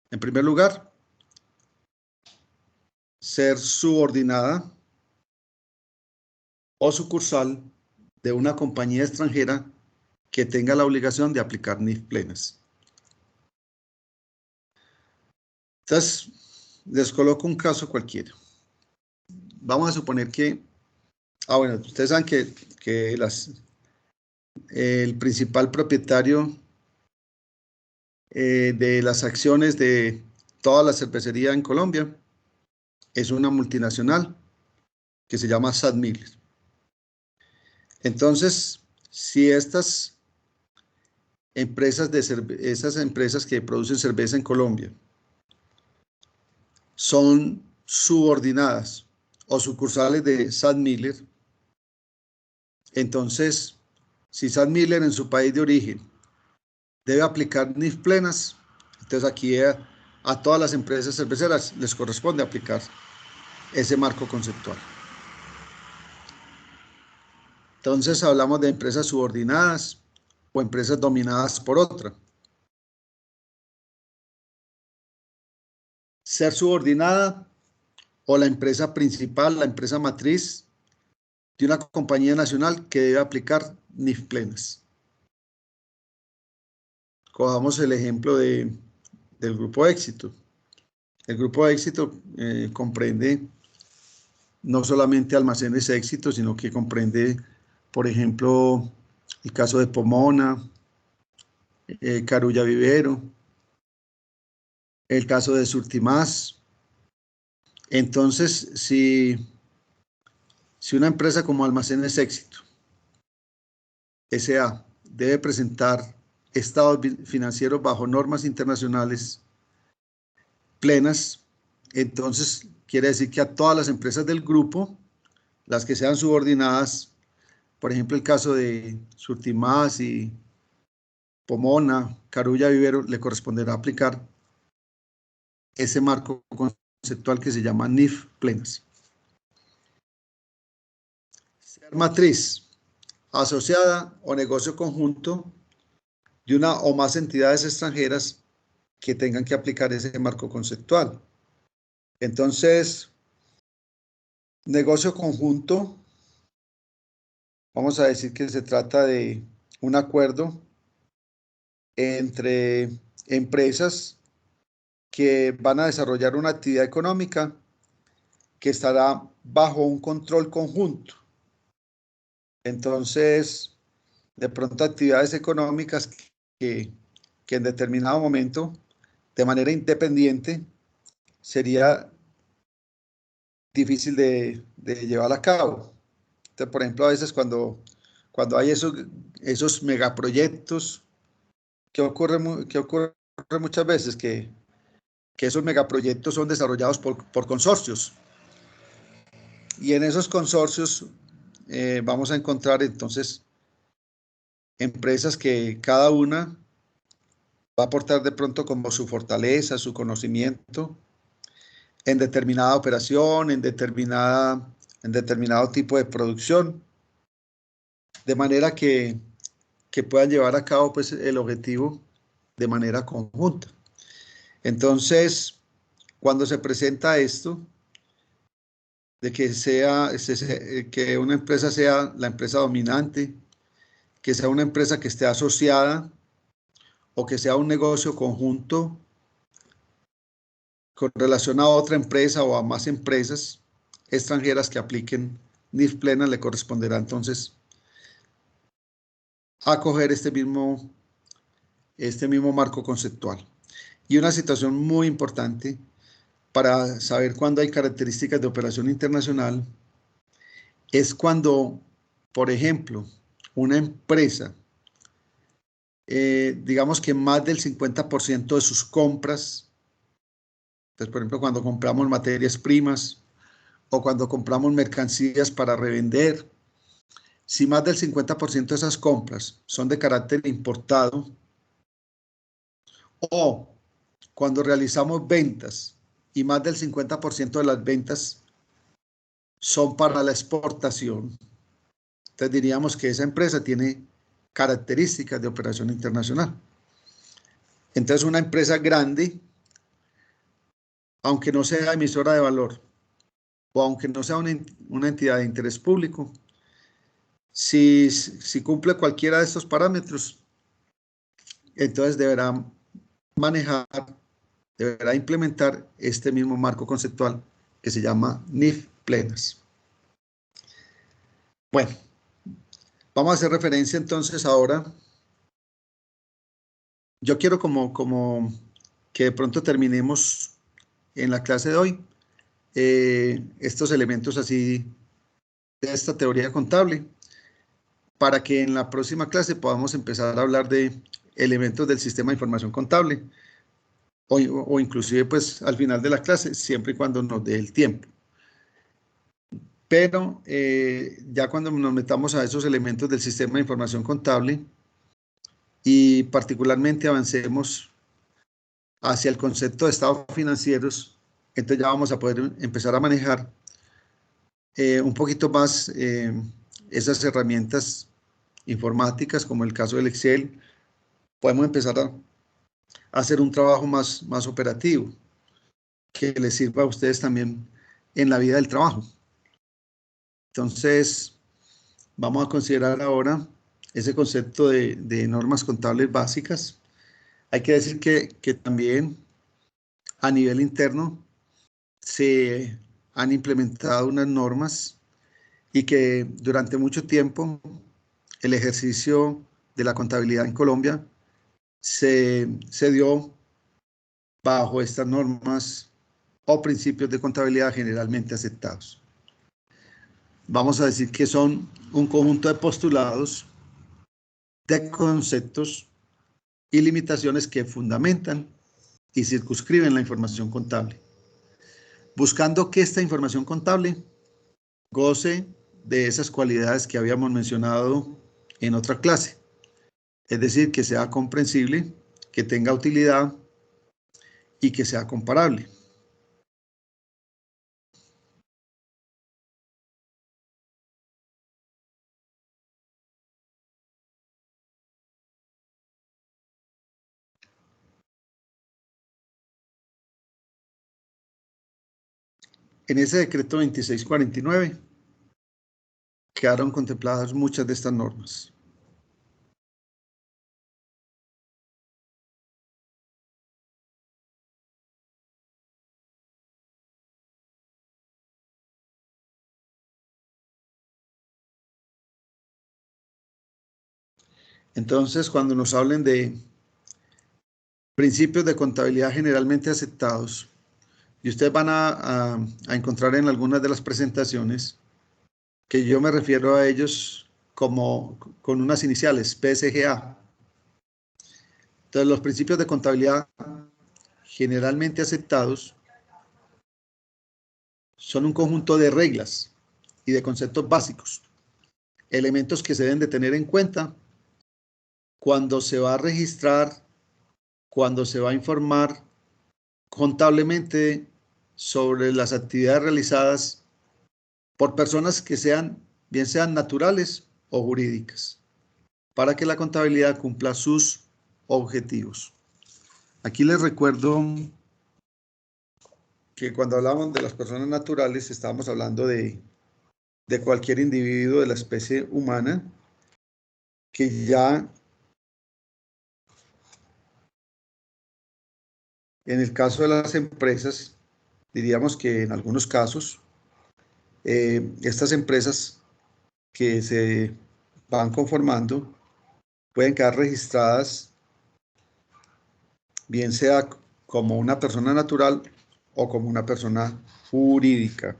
En primer lugar, ser subordinada o sucursal de una compañía extranjera que tenga la obligación de aplicar NIF plenas. Entonces, les coloco un caso cualquiera. Vamos a suponer que, bueno, ustedes saben que el principal propietario de las acciones de toda la cervecería en Colombia es una multinacional que se llama SADMiller. Entonces, si estas esas empresas que producen cerveza en Colombia son subordinadas o sucursales de SADMiller, entonces, si SADMiller en su país de origen debe aplicar NIF plenas, entonces aquí a todas las empresas cerveceras les corresponde aplicar ese marco conceptual. Entonces hablamos de empresas subordinadas o empresas dominadas por otra. Ser subordinada o la empresa principal, la empresa matriz de una compañía nacional que debe aplicar NIF plenas. Cojamos el ejemplo del Grupo Éxito. El Grupo Éxito comprende no solamente Almacenes Éxito, sino que comprende, por ejemplo, el caso de Pomona, Carulla Vivero, el caso de Surtimás. Entonces, si Si una empresa como Almacenes Éxito S.A. debe presentar estados financieros bajo normas internacionales plenas, entonces quiere decir que a todas las empresas del grupo, las que sean subordinadas, por ejemplo el caso de Surtimax y Pomona, Carulla Vivero, le corresponderá aplicar ese marco conceptual que se llama NIF plenas. Ser matriz, asociada o negocio conjunto de una o más entidades extranjeras que tengan que aplicar ese marco conceptual. Entonces, negocio conjunto, vamos a decir que se trata de un acuerdo entre empresas que van a desarrollar una actividad económica que estará bajo un control conjunto. Entonces, de pronto actividades económicas que en determinado momento, de manera independiente, sería difícil de llevar a cabo. Entonces, por ejemplo, a veces cuando hay esos megaproyectos, que ocurre muchas veces que esos megaproyectos son desarrollados por consorcios. Y en esos consorcios vamos a encontrar entonces empresas que cada una va a aportar de pronto como su fortaleza, su conocimiento en determinada operación, en determinado tipo de producción, de manera que puedan llevar a cabo pues, el objetivo de manera conjunta. Entonces, cuando se presenta esto, de que una empresa sea la empresa dominante, que sea una empresa que esté asociada o que sea un negocio conjunto con relación a otra empresa o a más empresas extranjeras que apliquen NIF plena, le corresponderá entonces acoger este mismo marco conceptual. Y una situación muy importante para saber cuándo hay características de operación internacional es cuando, por ejemplo, una empresa, digamos que más del 50% de sus compras, entonces, por ejemplo, cuando compramos materias primas o cuando compramos mercancías para revender, si más del 50% de esas compras son de carácter importado o cuando realizamos ventas y más del 50% de las ventas son para la exportación, entonces diríamos que esa empresa tiene características de operación internacional. Entonces una empresa grande, aunque no sea emisora de valor o aunque no sea una entidad de interés público, si cumple cualquiera de estos parámetros, entonces deberá implementar este mismo marco conceptual que se llama NIF plenas. Bueno, vamos a hacer referencia entonces ahora. Yo quiero como que de pronto terminemos en la clase de hoy estos elementos así de esta teoría contable para que en la próxima clase podamos empezar a hablar de elementos del sistema de información contable o inclusive pues al final de la clase, siempre y cuando nos dé el tiempo. Pero ya cuando nos metamos a esos elementos del sistema de información contable y particularmente avancemos hacia el concepto de estados financieros, entonces ya vamos a poder empezar a manejar un poquito más esas herramientas informáticas, como el caso del Excel. Podemos empezar a hacer un trabajo más operativo, que les sirva a ustedes también en la vida del trabajo. Entonces, vamos a considerar ahora ese concepto de normas contables básicas. Hay que decir que también a nivel interno se han implementado unas normas y que durante mucho tiempo el ejercicio de la contabilidad en Colombia se dio bajo estas normas o principios de contabilidad generalmente aceptados. vamos a decir que son un conjunto de postulados, de conceptos y limitaciones que fundamentan y circunscriben la información contable, buscando que esta información contable goce de esas cualidades que habíamos mencionado en otra clase, es decir, que sea comprensible, que tenga utilidad y que sea comparable. En ese decreto 2649 quedaron contempladas muchas de estas normas. Entonces, cuando nos hablen de principios de contabilidad generalmente aceptados, y ustedes van a encontrar en algunas de las presentaciones que yo me refiero a ellos como con unas iniciales, PSGA. Entonces, los principios de contabilidad generalmente aceptados son un conjunto de reglas y de conceptos básicos, elementos que se deben de tener en cuenta cuando se va a registrar, cuando se va a informar contablemente sobre las actividades realizadas por personas que sean, bien sean naturales o jurídicas, para que la contabilidad cumpla sus objetivos. Aquí les recuerdo que cuando hablamos de las personas naturales, estábamos hablando de cualquier individuo de la especie humana que ya en el caso de las empresas, diríamos que en algunos casos, estas empresas que se van conformando pueden quedar registradas, bien sea como una persona natural o como una persona jurídica.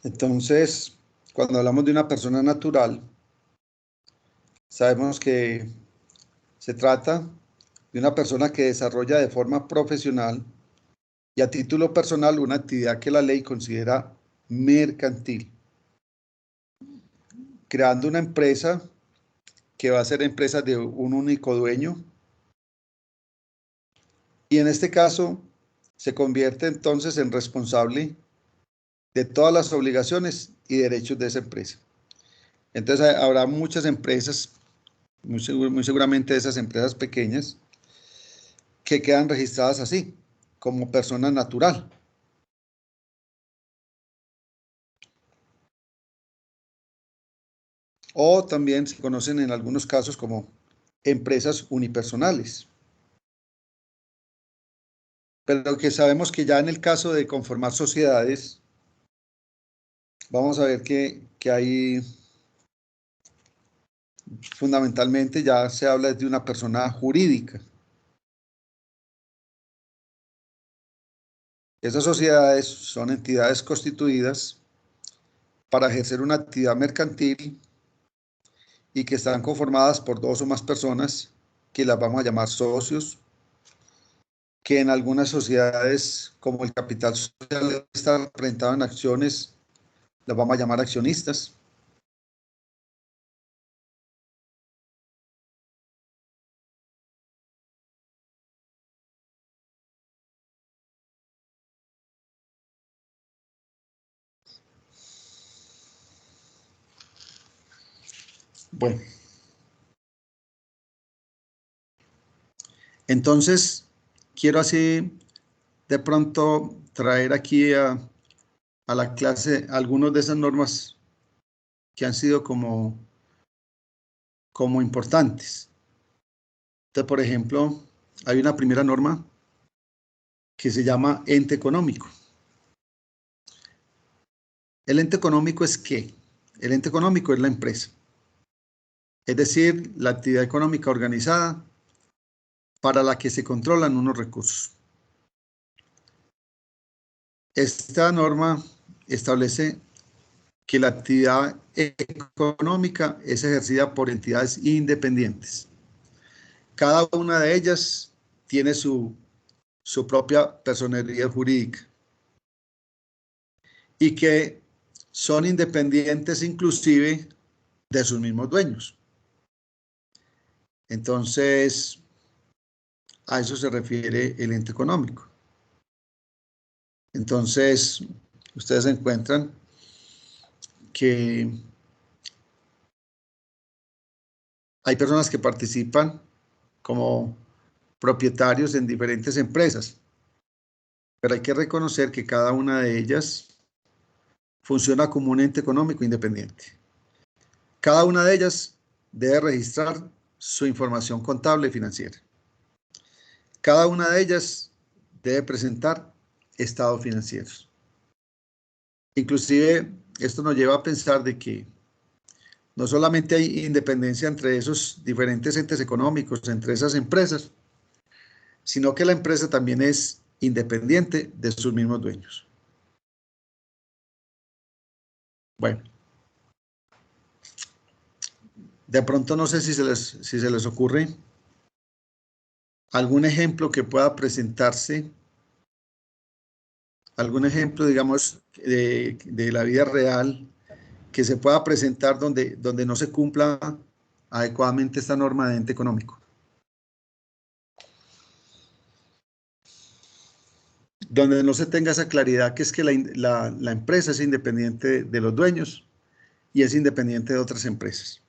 Entonces, cuando hablamos de una persona natural, sabemos que se trata de una persona que desarrolla de forma profesional y a título personal una actividad que la ley considera mercantil, creando una empresa que va a ser empresa de un único dueño, y en este caso se convierte entonces en responsable de todas las obligaciones y derechos de esa empresa. Entonces habrá muchas empresas, muy seguramente esas empresas pequeñas, que quedan registradas así, como persona natural. O también se conocen en algunos casos como empresas unipersonales. Pero que sabemos que ya en el caso de conformar sociedades, vamos a ver que hay, fundamentalmente ya se habla de una persona jurídica. Esas sociedades son entidades constituidas para ejercer una actividad mercantil y que están conformadas por dos o más personas que las vamos a llamar socios, que en algunas sociedades, como el capital social está representado en acciones, las vamos a llamar accionistas. Bueno, entonces quiero así de pronto traer aquí a la clase algunas de esas normas que han sido como importantes. Entonces, por ejemplo, hay una primera norma que se llama ente económico. ¿El ente económico es qué? El ente económico es la empresa. Es decir, la actividad económica organizada para la que se controlan unos recursos. Esta norma establece que la actividad económica es ejercida por entidades independientes. Cada una de ellas tiene su propia personalidad jurídica y que son independientes inclusive de sus mismos dueños. Entonces, a eso se refiere el ente económico. Entonces, ustedes encuentran que hay personas que participan como propietarios en diferentes empresas, pero hay que reconocer que cada una de ellas funciona como un ente económico independiente. Cada una de ellas debe registrar su información contable y financiera. Cada una de ellas debe presentar estados financieros. Inclusive, esto nos lleva a pensar de que no solamente hay independencia entre esos diferentes entes económicos, entre esas empresas, sino que la empresa también es independiente de sus mismos dueños. Bueno, de pronto no sé si se les ocurre algún ejemplo que pueda presentarse, algún ejemplo, digamos, de la vida real que se pueda presentar donde no se cumpla adecuadamente esta norma de ente económico. Donde no se tenga esa claridad que es que la empresa es independiente de los dueños y es independiente de otras empresas.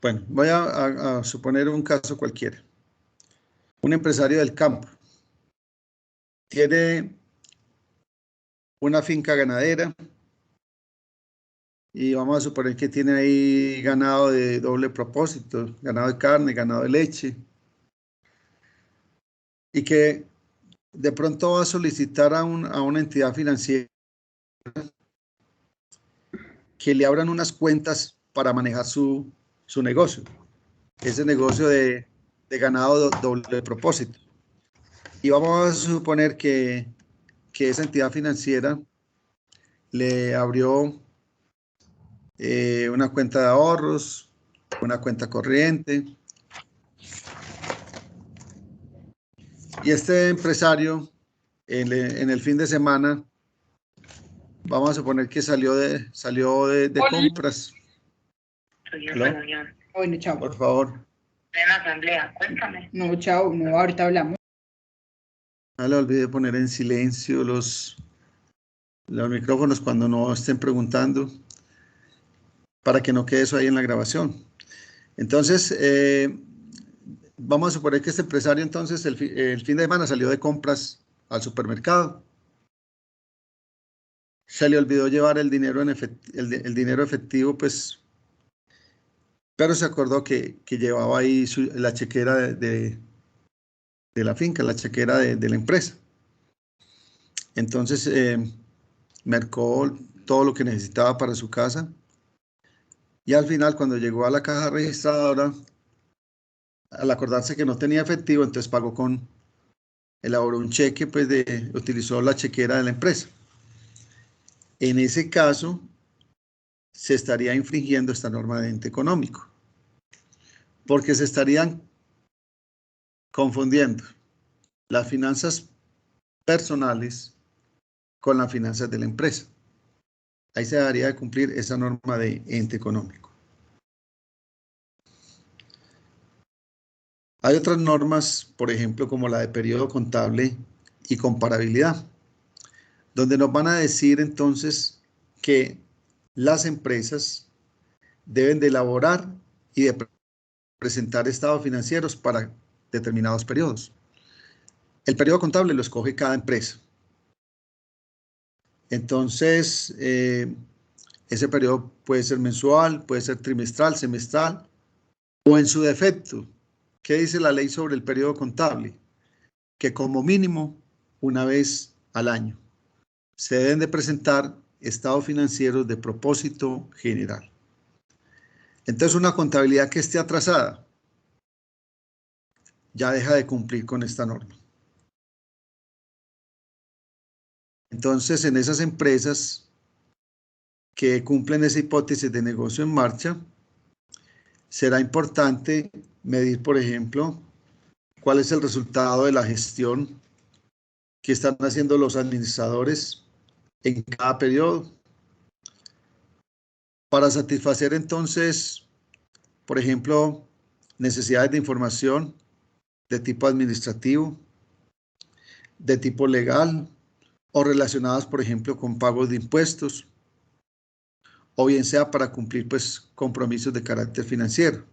Bueno, voy a suponer un caso cualquiera. Un empresario del campo tiene una finca ganadera y vamos a suponer que tiene ahí ganado de doble propósito, ganado de carne, ganado de leche, y que de pronto va a solicitar a una entidad financiera que le abran unas cuentas para manejar su negocio, ese negocio de ganado doble propósito. Y vamos a suponer que esa entidad financiera le abrió una cuenta de ahorros, una cuenta corriente. Y este empresario, en el fin de semana, vamos a suponer que salió de compras. Bueno, chao. Por favor. En la asamblea, cuéntame. No, chao, no, ahorita hablamos. No le olvide poner en silencio los micrófonos cuando no estén preguntando, para que no quede eso ahí en la grabación. Entonces, vamos a suponer que este empresario entonces el fin de semana salió de compras al supermercado. Se le olvidó llevar el dinero, el dinero efectivo, pues, pero se acordó que llevaba ahí la chequera de la finca, la chequera de la empresa. Entonces, mercó todo lo que necesitaba para su casa y al final, cuando llegó a la caja registradora, al acordarse que no tenía efectivo, entonces pagó elaboró un cheque, pues utilizó la chequera de la empresa. En ese caso, se estaría infringiendo esta norma de ente económico, porque se estarían confundiendo las finanzas personales con las finanzas de la empresa. Ahí se debería de cumplir esa norma de ente económico. Hay otras normas, por ejemplo, como la de periodo contable y comparabilidad, donde nos van a decir entonces que las empresas deben de elaborar y de presentar estados financieros para determinados periodos. El periodo contable lo escoge cada empresa. Entonces, ese periodo puede ser mensual, puede ser trimestral, semestral, o en su defecto. ¿Qué dice la ley sobre el periodo contable? Que como mínimo una vez al año se deben de presentar estados financieros de propósito general. Entonces, una contabilidad que esté atrasada ya deja de cumplir con esta norma. Entonces, en esas empresas que cumplen esa hipótesis de negocio en marcha, será importante medir, por ejemplo, cuál es el resultado de la gestión que están haciendo los administradores en cada periodo, para satisfacer entonces, por ejemplo, necesidades de información de tipo administrativo, de tipo legal, o relacionadas, por ejemplo, con pagos de impuestos, o bien sea para cumplir pues compromisos de carácter financiero.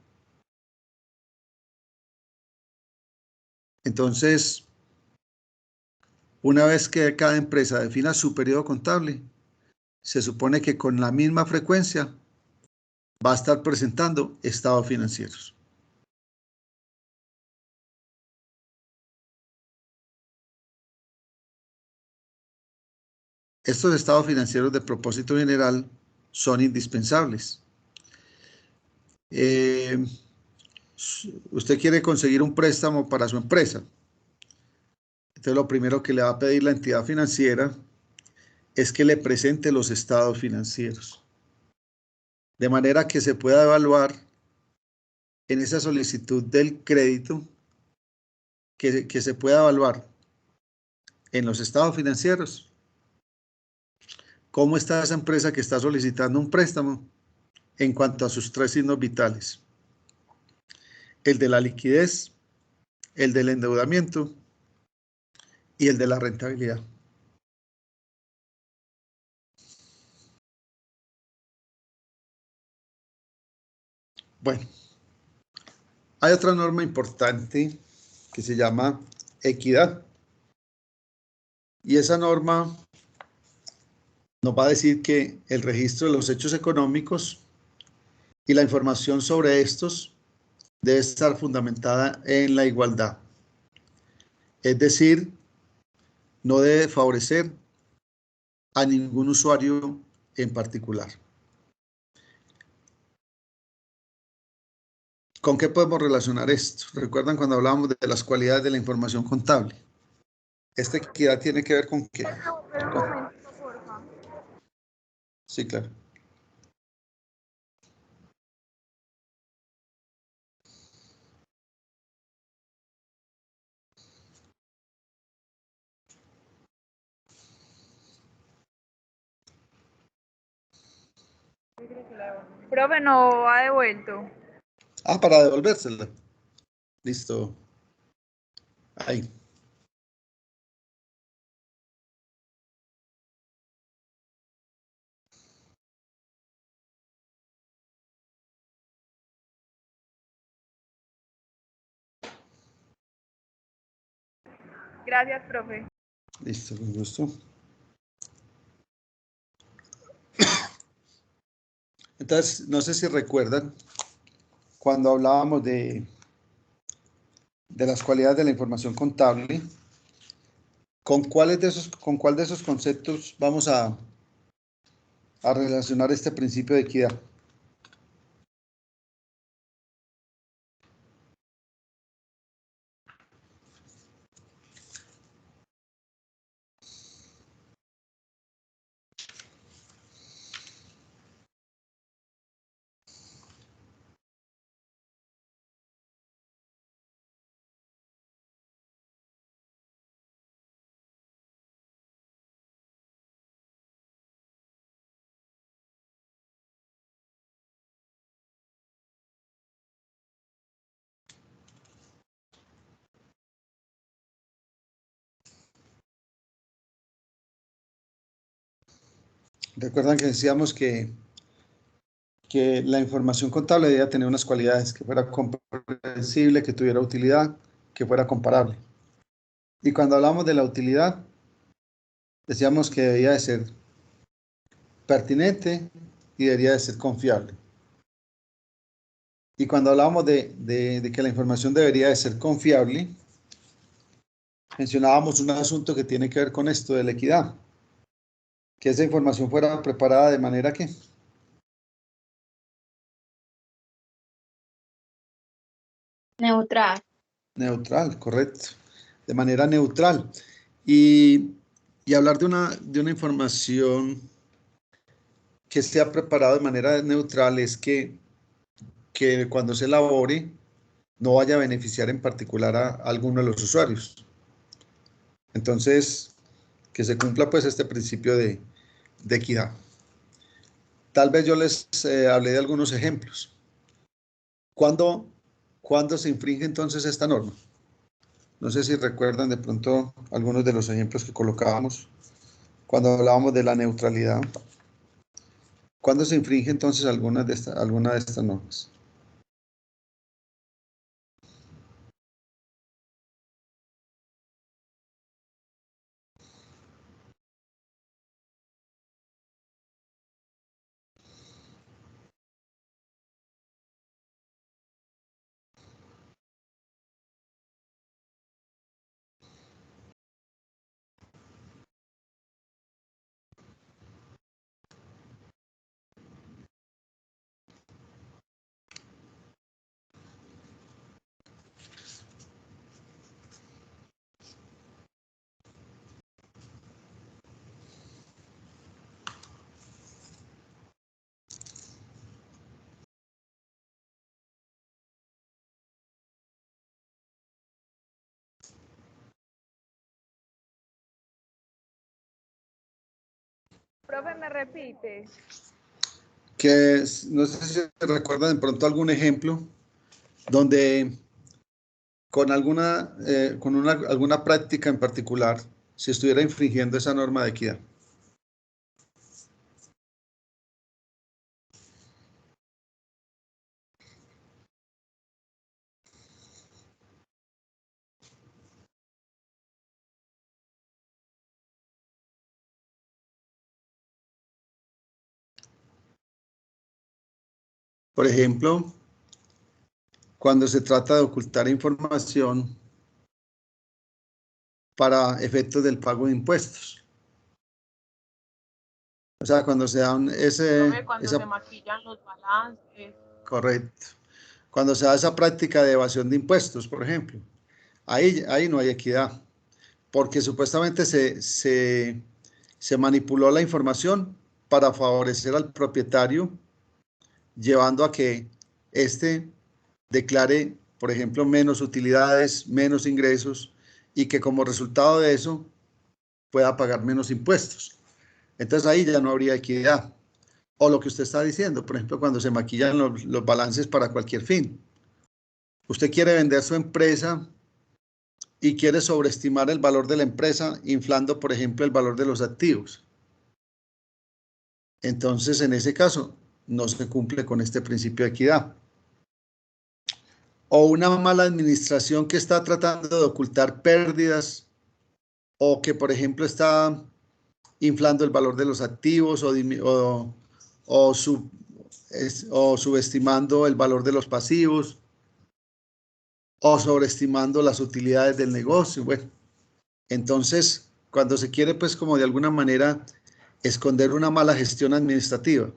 Entonces, una vez que cada empresa defina su periodo contable, se supone que con la misma frecuencia va a estar presentando estados financieros. Estos estados financieros de propósito general son indispensables. Usted quiere conseguir un préstamo para su empresa. Entonces, lo primero que le va a pedir la entidad financiera es que le presente los estados financieros, de manera que se pueda evaluar en esa solicitud del crédito, que se pueda evaluar en los estados financieros cómo está esa empresa que está solicitando un préstamo en cuanto a sus tres signos vitales: el de la liquidez, el del endeudamiento y el de la rentabilidad. Bueno, hay otra norma importante que se llama equidad, y esa norma nos va a decir que el registro de los hechos económicos y la información sobre estos debe estar fundamentada en la igualdad. Es decir, no debe favorecer a ningún usuario en particular. ¿Con qué podemos relacionar esto? ¿Recuerdan cuando hablábamos de las cualidades de la información contable? Esta equidad tiene que ver con qué. Sí, claro. Profe, no ha devuelto. Ah, para devolvérsela. Listo. Ahí. Gracias, profe. Listo, con gusto. Entonces, no sé si recuerdan cuando hablábamos de las cualidades de la información contable, ¿con cuál de esos conceptos vamos a relacionar este principio de equidad? Recuerdan que decíamos que la información contable debía tener unas cualidades, que fuera comprensible, que tuviera utilidad, que fuera comparable. Y cuando hablamos de la utilidad, decíamos que debía de ser pertinente y debería de ser confiable. Y cuando hablábamos de que la información debería de ser confiable, mencionábamos un asunto que tiene que ver con esto de la equidad, que esa información fuera preparada de manera que Neutral. neutral, correcto, de manera neutral. Y hablar de una información que sea preparada de manera neutral es que cuando se elabore no vaya a beneficiar en particular a alguno de los usuarios. Entonces, que se cumpla pues este principio de equidad. Tal vez yo les hablé de algunos ejemplos. ¿Cuándo se infringe entonces esta norma? No sé si recuerdan de pronto algunos de los ejemplos que colocábamos cuando hablábamos de la neutralidad. ¿Cuándo se infringe entonces alguna de estas normas? Profe, ¿me repite? No sé si recuerdan de pronto algún ejemplo donde con alguna práctica en particular se estuviera infringiendo esa norma de equidad. Por ejemplo, cuando se trata de ocultar información para efectos del pago de impuestos. O sea, cuando se dan Cuando se maquillan los balances. Correcto. Cuando se da esa práctica de evasión de impuestos, por ejemplo, ahí no hay equidad, porque supuestamente se manipuló la información para favorecer al propietario, llevando a que éste declare, por ejemplo, menos utilidades, menos ingresos, y que como resultado de eso pueda pagar menos impuestos. Entonces ahí ya no habría equidad. O lo que usted está diciendo, por ejemplo, cuando se maquillan los balances para cualquier fin. Usted quiere vender su empresa y quiere sobreestimar el valor de la empresa, inflando, por ejemplo, el valor de los activos. Entonces, en ese caso, no se cumple con este principio de equidad. O una mala administración que está tratando de ocultar pérdidas, o que, por ejemplo, está inflando el valor de los activos o subestimando el valor de los pasivos, o sobreestimando las utilidades del negocio. Bueno, entonces, cuando se quiere, pues, como de alguna manera esconder una mala gestión administrativa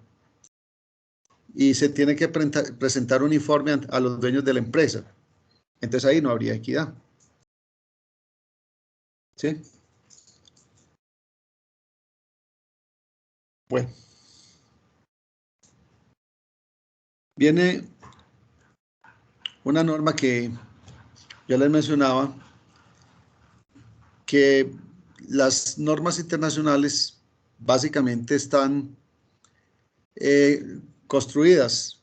y se tiene que presentar un informe a los dueños de la empresa, entonces ahí no habría equidad. ¿Sí? Bueno. Viene una norma que yo les mencionaba, que las normas internacionales básicamente están construidas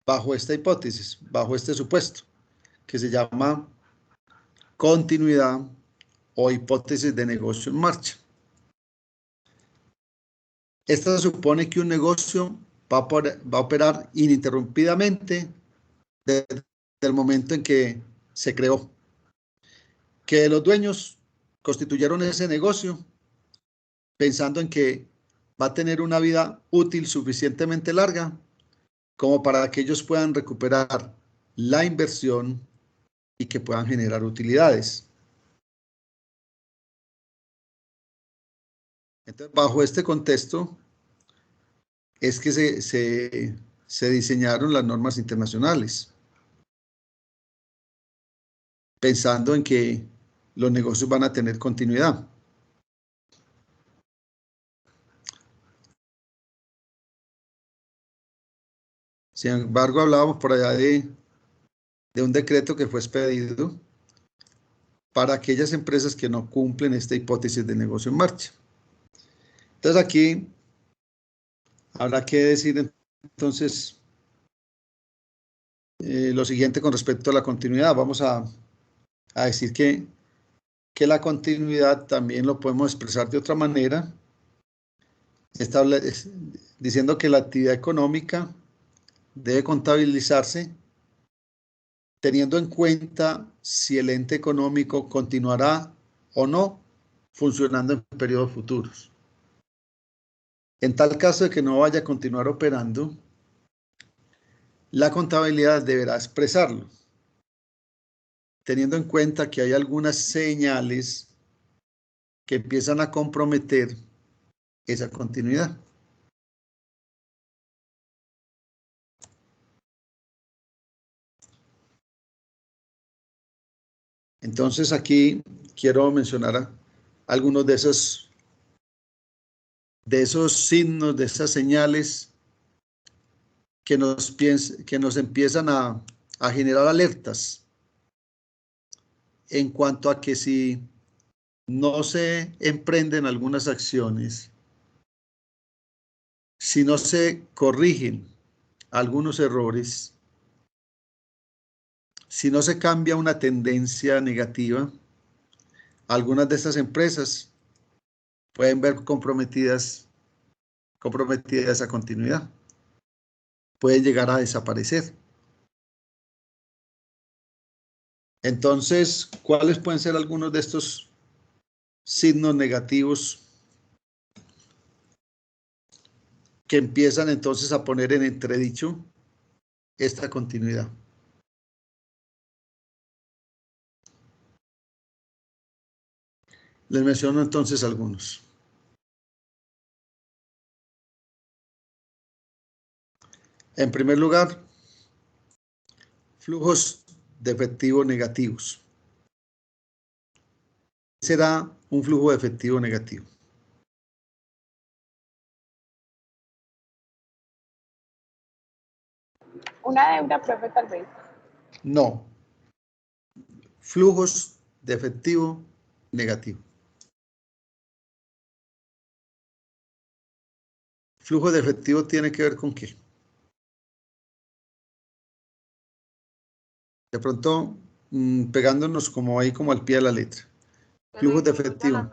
bajo esta hipótesis, bajo este supuesto, que se llama continuidad o hipótesis de negocio en marcha. Esta supone que un negocio va a operar ininterrumpidamente desde el momento en que se creó. Que los dueños constituyeron ese negocio pensando en que va a tener una vida útil suficientemente larga como para que ellos puedan recuperar la inversión y que puedan generar utilidades. Entonces, bajo este contexto es que se diseñaron las normas internacionales, pensando en que los negocios van a tener continuidad. Sin embargo, hablábamos por allá de un decreto que fue expedido para aquellas empresas que no cumplen esta hipótesis de negocio en marcha. Entonces aquí habrá que decir entonces lo siguiente con respecto a la continuidad. Vamos a decir que la continuidad también lo podemos expresar de otra manera, diciendo que la actividad económica debe contabilizarse teniendo en cuenta si el ente económico continuará o no funcionando en periodos futuros. En tal caso de que no vaya a continuar operando, la contabilidad deberá expresarlo, teniendo en cuenta que hay algunas señales que empiezan a comprometer esa continuidad. Entonces aquí quiero mencionar algunos de esos signos, de esas señales que nos empiezan a generar alertas en cuanto a que si no se emprenden algunas acciones, si no se corrigen algunos errores, si no se cambia una tendencia negativa, algunas de estas empresas pueden ver comprometida esa continuidad. Puede llegar a desaparecer. Entonces, ¿cuáles pueden ser algunos de estos signos negativos que empiezan entonces a poner en entredicho esta continuidad? Les menciono entonces algunos. En primer lugar, flujos de efectivo negativos. ¿Qué será un flujo de efectivo negativo? Una deuda, profe, tal vez. No. Flujos de efectivo negativo. Flujo de efectivo tiene que ver con qué. De pronto, pegándonos como ahí, como al pie de la letra. Flujos de efectivo.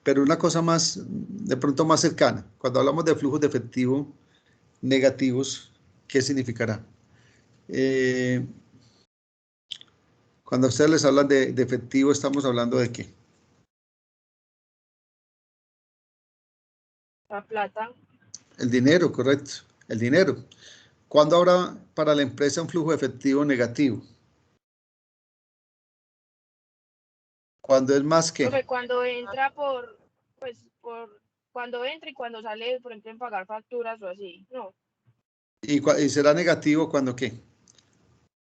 Pero una cosa más, de pronto más cercana. Cuando hablamos de flujos de efectivo negativos, ¿qué significará? Cuando ustedes les hablan de efectivo, ¿estamos hablando de qué? La plata. El dinero, correcto. El dinero. ¿Cuándo habrá para la empresa un flujo de efectivo negativo? Cuando es más que. Profe, cuando entra cuando entra y cuando sale, por ejemplo, en pagar facturas o así, ¿no? ¿Y será negativo cuando qué?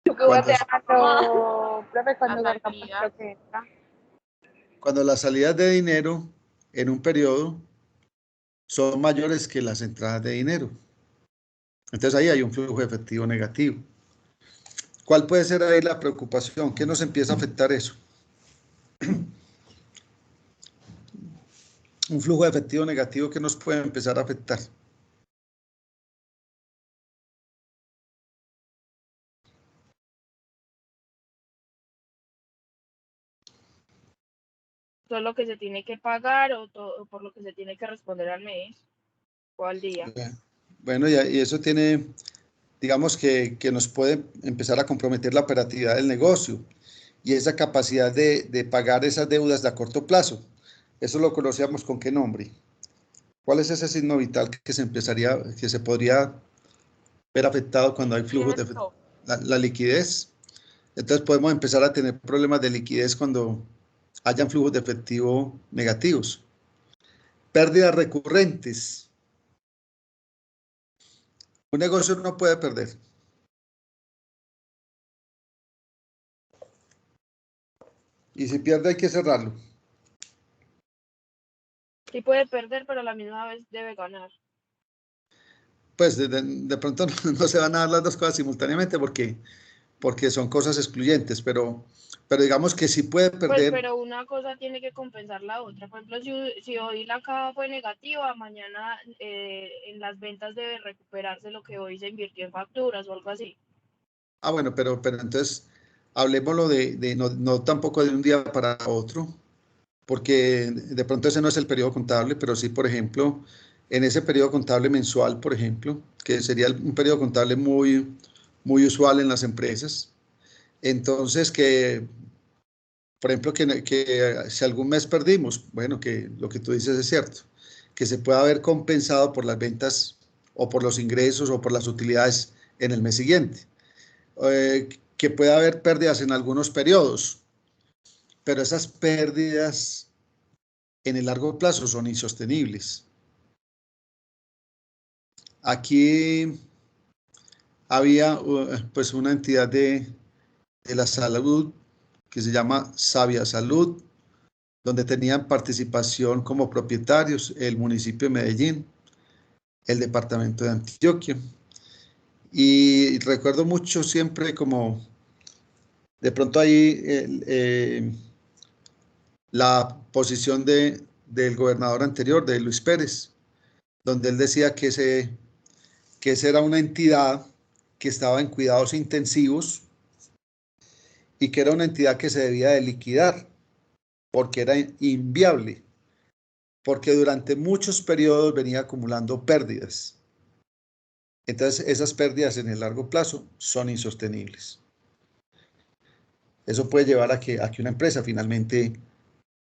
Profe, cuando La gastamos salida. lo que entra. Cuando las salidas de dinero en un periodo son mayores que las entradas de dinero. Entonces ahí hay un flujo de efectivo negativo. ¿Cuál puede ser ahí la preocupación? ¿Qué nos empieza a afectar eso? Un flujo de efectivo negativo que nos puede empezar a afectar. todo lo que se tiene que pagar o todo por lo que se tiene que responder al mes o al día. Bueno, y eso tiene, digamos que nos puede empezar a comprometer la operatividad del negocio y esa capacidad de pagar esas deudas de a corto plazo. Eso lo conocíamos con qué nombre. ¿Cuál es ese signo vital que se podría ver afectado cuando hay flujos de la liquidez? Entonces podemos empezar a tener problemas de liquidez cuando hayan flujos de efectivo negativos. Pérdidas recurrentes. Un negocio no puede perder. Y si pierde hay que cerrarlo. Sí puede perder, pero a la misma vez debe ganar. Pues de pronto no se van a dar las dos cosas simultáneamente porque son cosas excluyentes, pero digamos que sí puede Pues, perder. pero una cosa tiene que compensar la otra. Por ejemplo, si hoy la caja fue negativa, mañana en las ventas debe recuperarse lo que hoy se invirtió en facturas o algo así. Ah, bueno, pero entonces hablemoslo de no tampoco de un día para otro, porque de pronto ese no es el periodo contable, pero sí, por ejemplo, en ese periodo contable mensual, por ejemplo, que sería un periodo contable muy usual en las empresas. Entonces, por ejemplo, que si algún mes perdimos, bueno, que lo que tú dices es cierto, que se pueda haber compensado por las ventas o por los ingresos o por las utilidades en el mes siguiente. Que pueda haber pérdidas en algunos periodos, pero esas pérdidas en el largo plazo son insostenibles. Aquí había pues una entidad de la salud que se llama Sabia Salud, donde tenían participación como propietarios el municipio de Medellín, el departamento de Antioquia. Y recuerdo mucho siempre como de pronto ahí la posición del gobernador anterior, de Luis Pérez, donde él decía que esa era una entidad que estaba en cuidados intensivos y que era una entidad que se debía de liquidar porque era inviable, porque durante muchos periodos venía acumulando pérdidas. Entonces, esas pérdidas en el largo plazo son insostenibles. Eso puede llevar a que una empresa finalmente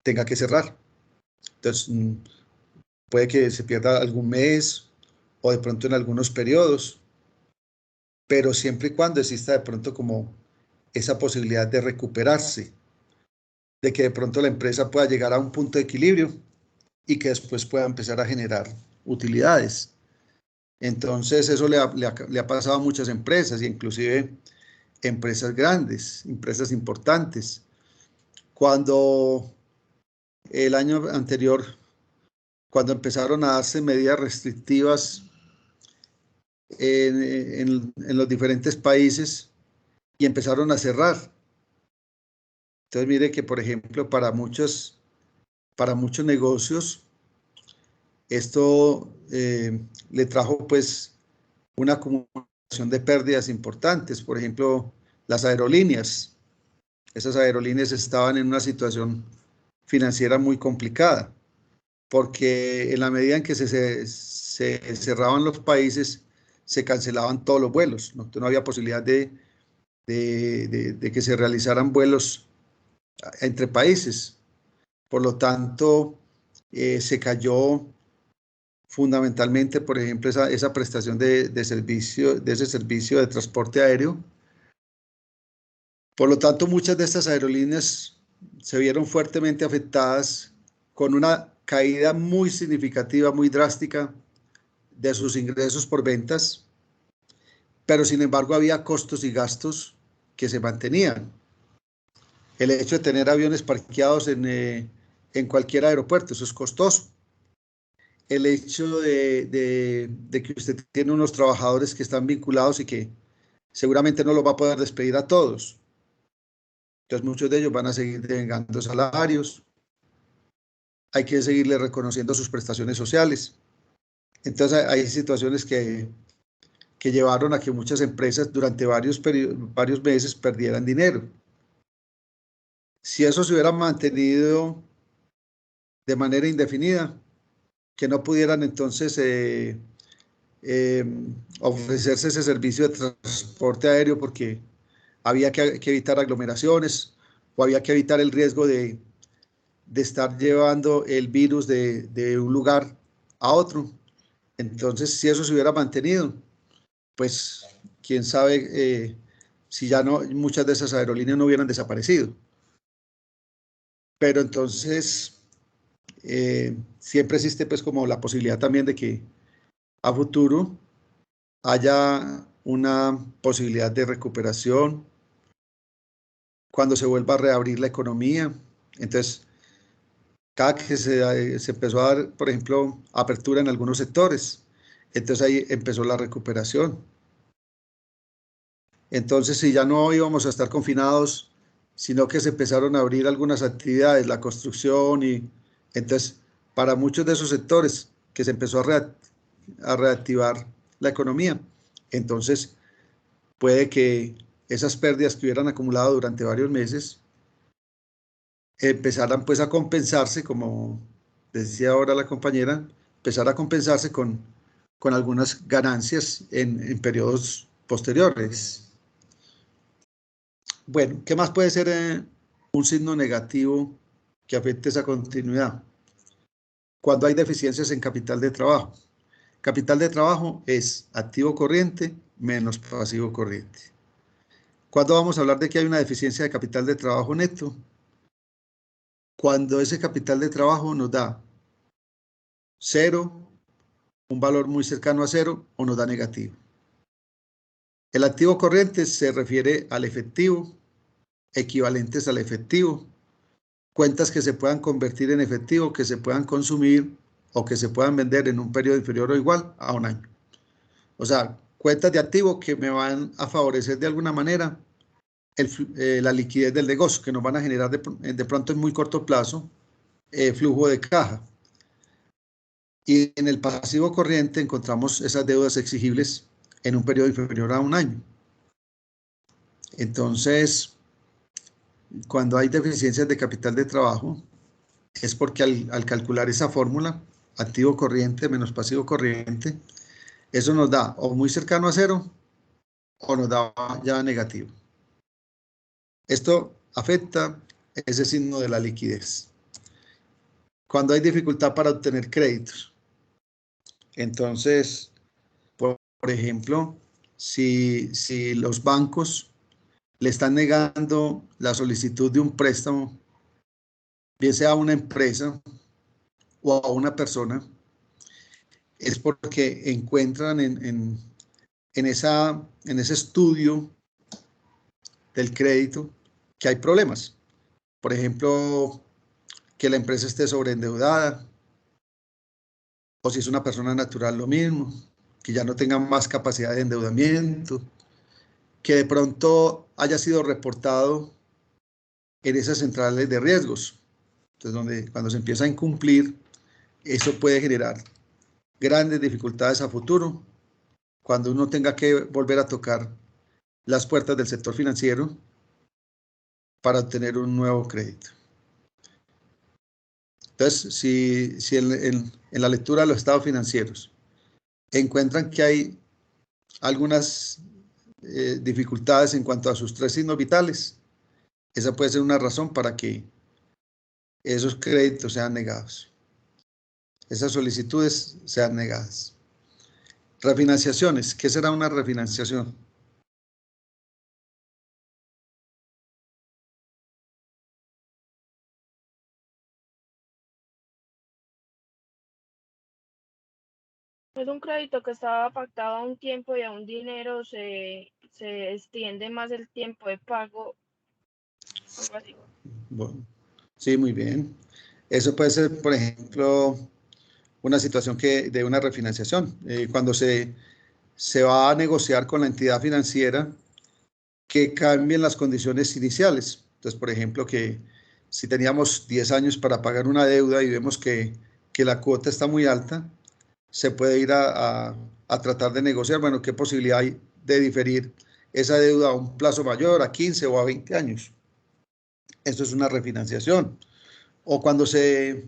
tenga que cerrar. Entonces, puede que se pierda algún mes o de pronto en algunos periodos, pero siempre y cuando exista de pronto como esa posibilidad de recuperarse, de que de pronto la empresa pueda llegar a un punto de equilibrio y que después pueda empezar a generar utilidades. Entonces, eso le ha pasado a muchas empresas, inclusive empresas grandes, empresas importantes. Cuando el año anterior, cuando empezaron a darse medidas restrictivas en los diferentes países y empezaron a cerrar. Entonces, mire que, por ejemplo, para muchos negocios, esto le trajo pues una acumulación de pérdidas importantes. Por ejemplo, las aerolíneas. Esas aerolíneas estaban en una situación financiera muy complicada, porque en la medida en que se cerraban los países, se cancelaban todos los vuelos, ¿no? Entonces no había posibilidad de que se realizaran vuelos entre países. Por lo tanto, se cayó fundamentalmente, por ejemplo, esa prestación de servicio, de ese servicio de transporte aéreo. Por lo tanto, muchas de estas aerolíneas se vieron fuertemente afectadas con una caída muy significativa, muy drástica de sus ingresos por ventas, pero sin embargo había costos y gastos que se mantenían. El hecho de tener aviones parqueados en cualquier aeropuerto, eso es costoso. El hecho de que usted tiene unos trabajadores que están vinculados y que seguramente no los va a poder despedir a todos. Entonces muchos de ellos van a seguir devengando salarios. Hay que seguirle reconociendo sus prestaciones sociales. Entonces hay situaciones que llevaron a que muchas empresas durante varios meses perdieran dinero. Si eso se hubiera mantenido de manera indefinida, que no pudieran entonces ofrecerse ese servicio de transporte aéreo porque había que evitar aglomeraciones o había que evitar el riesgo de estar llevando el virus de un lugar a otro. Entonces, si eso se hubiera mantenido, pues quién sabe si ya no, muchas de esas aerolíneas no hubieran desaparecido. Pero entonces, siempre existe pues como la posibilidad también de que a futuro haya una posibilidad de recuperación cuando se vuelva a reabrir la economía. Entonces, cada que se empezó a dar, por ejemplo, apertura en algunos sectores, entonces ahí empezó la recuperación. Entonces, si ya no íbamos a estar confinados, sino que se empezaron a abrir algunas actividades, la construcción, y entonces, para muchos de esos sectores que se empezó a reactivar la economía, entonces puede que esas pérdidas que hubieran acumulado durante varios meses empezaran pues a compensarse, como decía ahora la compañera, empezar a compensarse con algunas ganancias en periodos posteriores. Bueno, ¿qué más puede ser un signo negativo que afecte esa continuidad? Cuando hay deficiencias en capital de trabajo. Capital de trabajo es activo corriente menos pasivo corriente. ¿Cuándo vamos a hablar de que hay una deficiencia de capital de trabajo neto? Cuando ese capital de trabajo nos da cero, un valor muy cercano a cero, o nos da negativo. El activo corriente se refiere al efectivo, equivalentes al efectivo, cuentas que se puedan convertir en efectivo, que se puedan consumir o que se puedan vender en un periodo inferior o igual a un año. O sea, cuentas de activo que me van a favorecer de alguna manera la liquidez del negocio, que nos van a generar de pronto en muy corto plazo flujo de caja. Y en el pasivo corriente encontramos esas deudas exigibles en un periodo inferior a un año. Entonces, cuando hay deficiencias de capital de trabajo, es porque al calcular esa fórmula, activo corriente menos pasivo corriente, eso nos da o muy cercano a cero o nos da ya negativo. Esto afecta ese signo de la liquidez. Cuando hay dificultad para obtener créditos, entonces, por ejemplo, si los bancos le están negando la solicitud de un préstamo, bien sea a una empresa o a una persona, es porque encuentran en ese estudio del crédito que hay problemas. Por ejemplo, que la empresa esté sobreendeudada, o si es una persona natural lo mismo, que ya no tenga más capacidad de endeudamiento, que de pronto haya sido reportado en esas centrales de riesgos. Entonces, cuando se empieza a incumplir, eso puede generar grandes dificultades a futuro, cuando uno tenga que volver a tocar las puertas del sector financiero para obtener un nuevo crédito. Entonces, si en la lectura de los estados financieros encuentran que hay algunas dificultades en cuanto a sus tres signos vitales, esa puede ser una razón para que esos créditos sean negados, esas solicitudes sean negadas. Refinanciaciones. ¿Qué será una refinanciación? Es un crédito que estaba pactado a un tiempo y a un dinero se extiende más el tiempo de pago, algo así. Bueno, sí, muy bien. Eso puede ser, por ejemplo, una situación de una refinanciación. Cuando se va a negociar con la entidad financiera que cambien las condiciones iniciales. Entonces, por ejemplo, que si teníamos 10 años para pagar una deuda y vemos que la cuota está muy alta, se puede ir a tratar de negociar, bueno, qué posibilidad hay de diferir esa deuda a un plazo mayor, a 15 o a 20 años. Esto es una refinanciación. O cuando se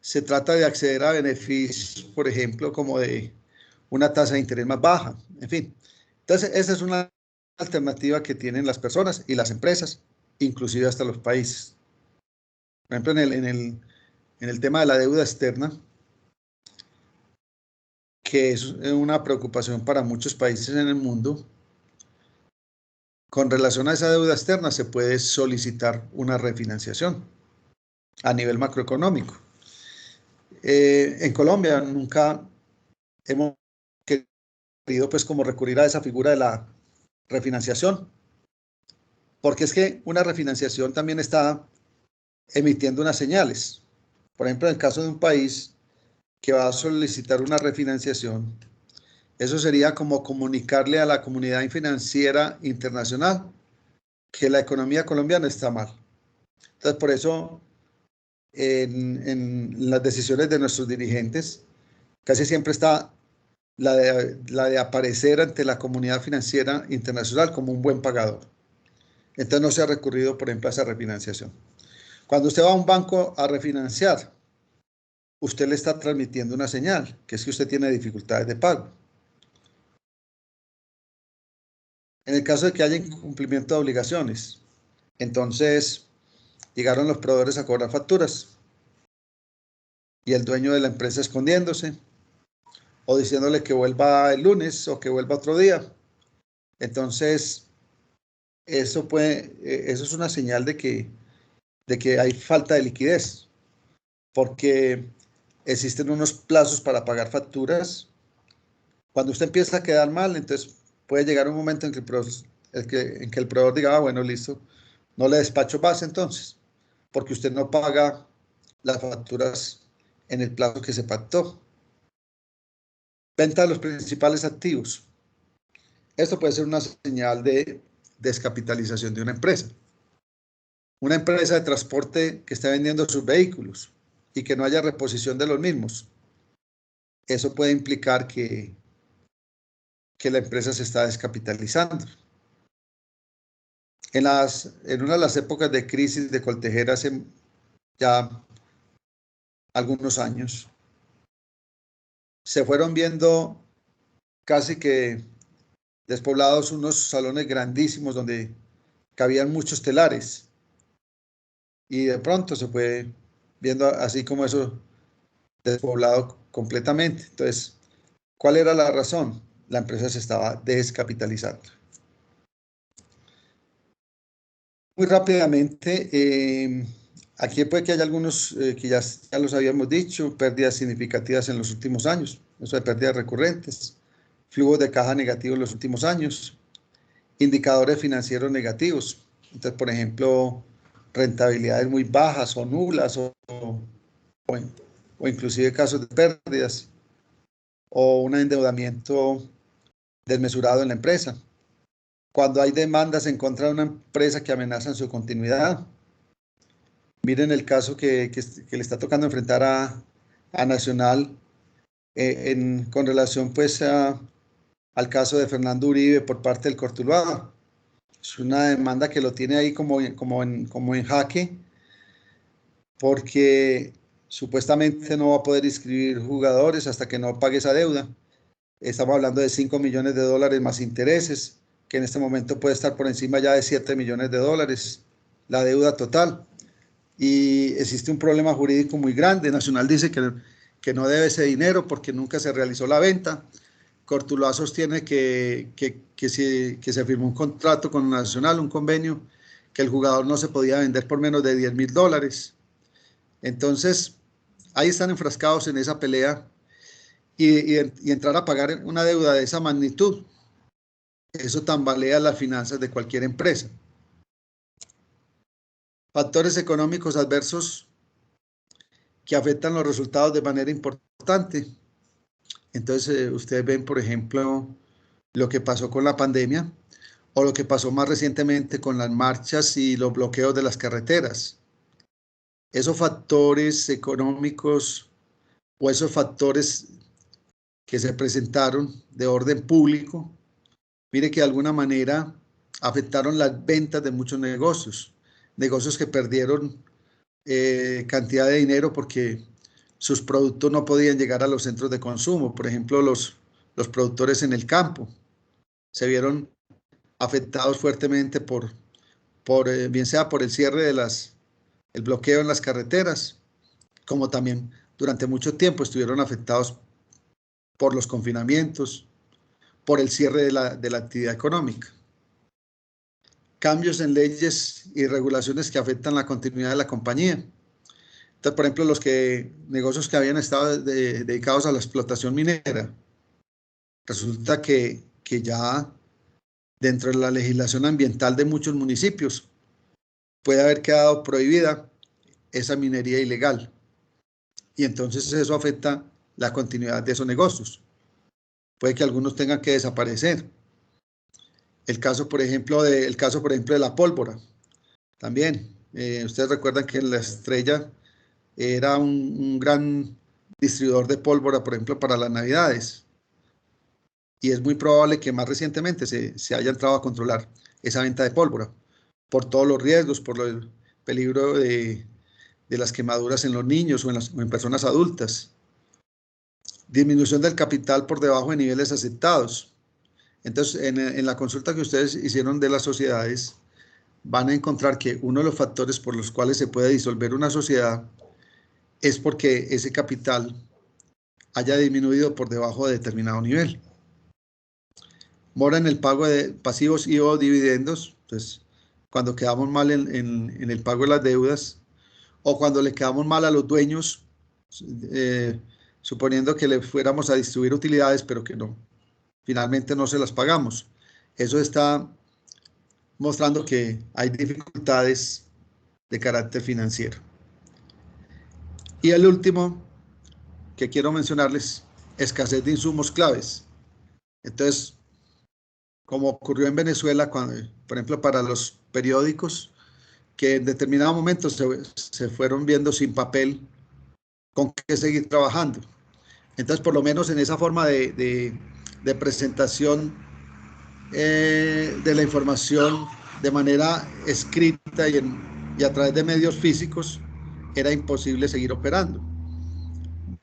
se trata de acceder a beneficios, por ejemplo, como de una tasa de interés más baja, en fin. Entonces, esa es una alternativa que tienen las personas y las empresas, inclusive hasta los países. Por ejemplo, en el tema de la deuda externa, que es una preocupación para muchos países en el mundo, con relación a esa deuda externa se puede solicitar una refinanciación a nivel macroeconómico. En Colombia nunca hemos querido pues como recurrir a esa figura de la refinanciación, porque es que una refinanciación también está emitiendo unas señales. Por ejemplo, en el caso de un país que va a solicitar una refinanciación, eso sería como comunicarle a la comunidad financiera internacional que la economía colombiana está mal. Entonces, por eso, en las decisiones de nuestros dirigentes, casi siempre está la de aparecer ante la comunidad financiera internacional como un buen pagador. Entonces, no se ha recurrido, por ejemplo, a esa refinanciación. Cuando usted va a un banco a refinanciar, usted le está transmitiendo una señal, que es que usted tiene dificultades de pago. En el caso de que haya incumplimiento de obligaciones, entonces llegaron los proveedores a cobrar facturas y el dueño de la empresa escondiéndose o diciéndole que vuelva el lunes o que vuelva otro día. Entonces, eso es una señal de que hay falta de liquidez, porque existen unos plazos para pagar facturas. Cuando usted empieza a quedar mal, entonces puede llegar un momento en que el proveedor diga, bueno, listo, no le despacho más entonces, porque usted no paga las facturas en el plazo que se pactó. Venta de los principales activos. Esto puede ser una señal de descapitalización de una empresa. Una empresa de transporte que está vendiendo sus vehículos y que no haya reposición de los mismos. Eso puede implicar que la empresa se está descapitalizando. En una de las épocas de crisis de Coltejera hace ya algunos años, se fueron viendo casi que despoblados unos salones grandísimos donde cabían muchos telares y de pronto se fue viendo así como eso despoblado completamente. Entonces, ¿cuál era la razón? La empresa se estaba descapitalizando. Muy rápidamente, aquí puede que haya algunos que ya los habíamos dicho, pérdidas significativas en los últimos años, eso de pérdidas recurrentes, flujos de caja negativos en los últimos años, indicadores financieros negativos. Entonces, por ejemplo, rentabilidades muy bajas o nulas o inclusive casos de pérdidas o un endeudamiento desmesurado en la empresa. Cuando hay demandas en contra de una empresa que amenazan su continuidad. Miren el caso que le está tocando enfrentar a Nacional con relación pues al caso de Fernando Uribe por parte del Cortuluá. Es una demanda que lo tiene ahí como en jaque, porque supuestamente no va a poder inscribir jugadores hasta que no pague esa deuda. Estamos hablando de 5 millones de dólares más intereses, que en este momento puede estar por encima ya de 7 millones de dólares, la deuda total. Y existe un problema jurídico muy grande. Nacional dice que no debe ese dinero porque nunca se realizó la venta. Cortuluá sostiene que se firmó un contrato con Nacional, un convenio, que el jugador no se podía vender por menos de $10,000. Entonces, ahí están enfrascados en esa pelea y entrar a pagar una deuda de esa magnitud, eso tambalea las finanzas de cualquier empresa. Factores económicos adversos que afectan los resultados de manera importante. Entonces, ustedes ven, por ejemplo, lo que pasó con la pandemia o lo que pasó más recientemente con las marchas y los bloqueos de las carreteras. Esos factores económicos o esos factores que se presentaron de orden público, mire que de alguna manera afectaron las ventas de muchos negocios que perdieron cantidad de dinero porque sus productos no podían llegar a los centros de consumo. Por ejemplo, los productores en el campo se vieron afectados fuertemente bien sea por el cierre el bloqueo en las carreteras, como también durante mucho tiempo estuvieron afectados por los confinamientos, por el cierre de la actividad económica. Cambios en leyes y regulaciones que afectan la continuidad de la compañía. Entonces, por ejemplo, negocios que habían estado dedicados a la explotación minera, resulta que ya dentro de la legislación ambiental de muchos municipios puede haber quedado prohibida esa minería ilegal. Y entonces eso afecta la continuidad de esos negocios. Puede que algunos tengan que desaparecer. El caso, por ejemplo, de la pólvora. También, ustedes recuerdan que La Estrella era un gran distribuidor de pólvora, por ejemplo, para las Navidades. Y es muy probable que más recientemente se haya entrado a controlar esa venta de pólvora, por todos los riesgos, por el peligro de las quemaduras en los niños o en personas adultas. Disminución del capital por debajo de niveles aceptados. Entonces, en la consulta que ustedes hicieron de las sociedades, van a encontrar que uno de los factores por los cuales se puede disolver una sociedad es porque ese capital haya disminuido por debajo de determinado nivel. Mora en el pago de pasivos y o dividendos. Entonces, cuando quedamos mal en el pago de las deudas, o cuando le quedamos mal a los dueños, suponiendo que le fuéramos a distribuir utilidades, pero que no, finalmente no se las pagamos. Eso está mostrando que hay dificultades de carácter financiero. Y el último que quiero mencionarles, escasez de insumos claves. Entonces, como ocurrió en Venezuela, por ejemplo, para los periódicos, que en determinado momento se fueron viendo sin papel con qué seguir trabajando. Entonces, por lo menos en esa forma de presentación de la información de manera escrita y a través de medios físicos, era imposible seguir operando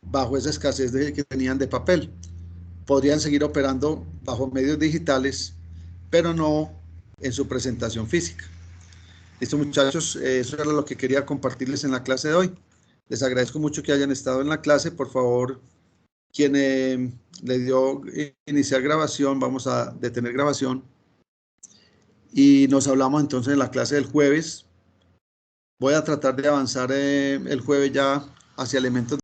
bajo esa escasez que tenían de papel. Podrían seguir operando bajo medios digitales, pero no en su presentación física. Listo, muchachos, eso era lo que quería compartirles en la clase de hoy. Les agradezco mucho que hayan estado en la clase. Por favor, quien le dio iniciar grabación, vamos a detener grabación. Y nos hablamos entonces en la clase del jueves. Voy a tratar de avanzar el jueves ya hacia elementos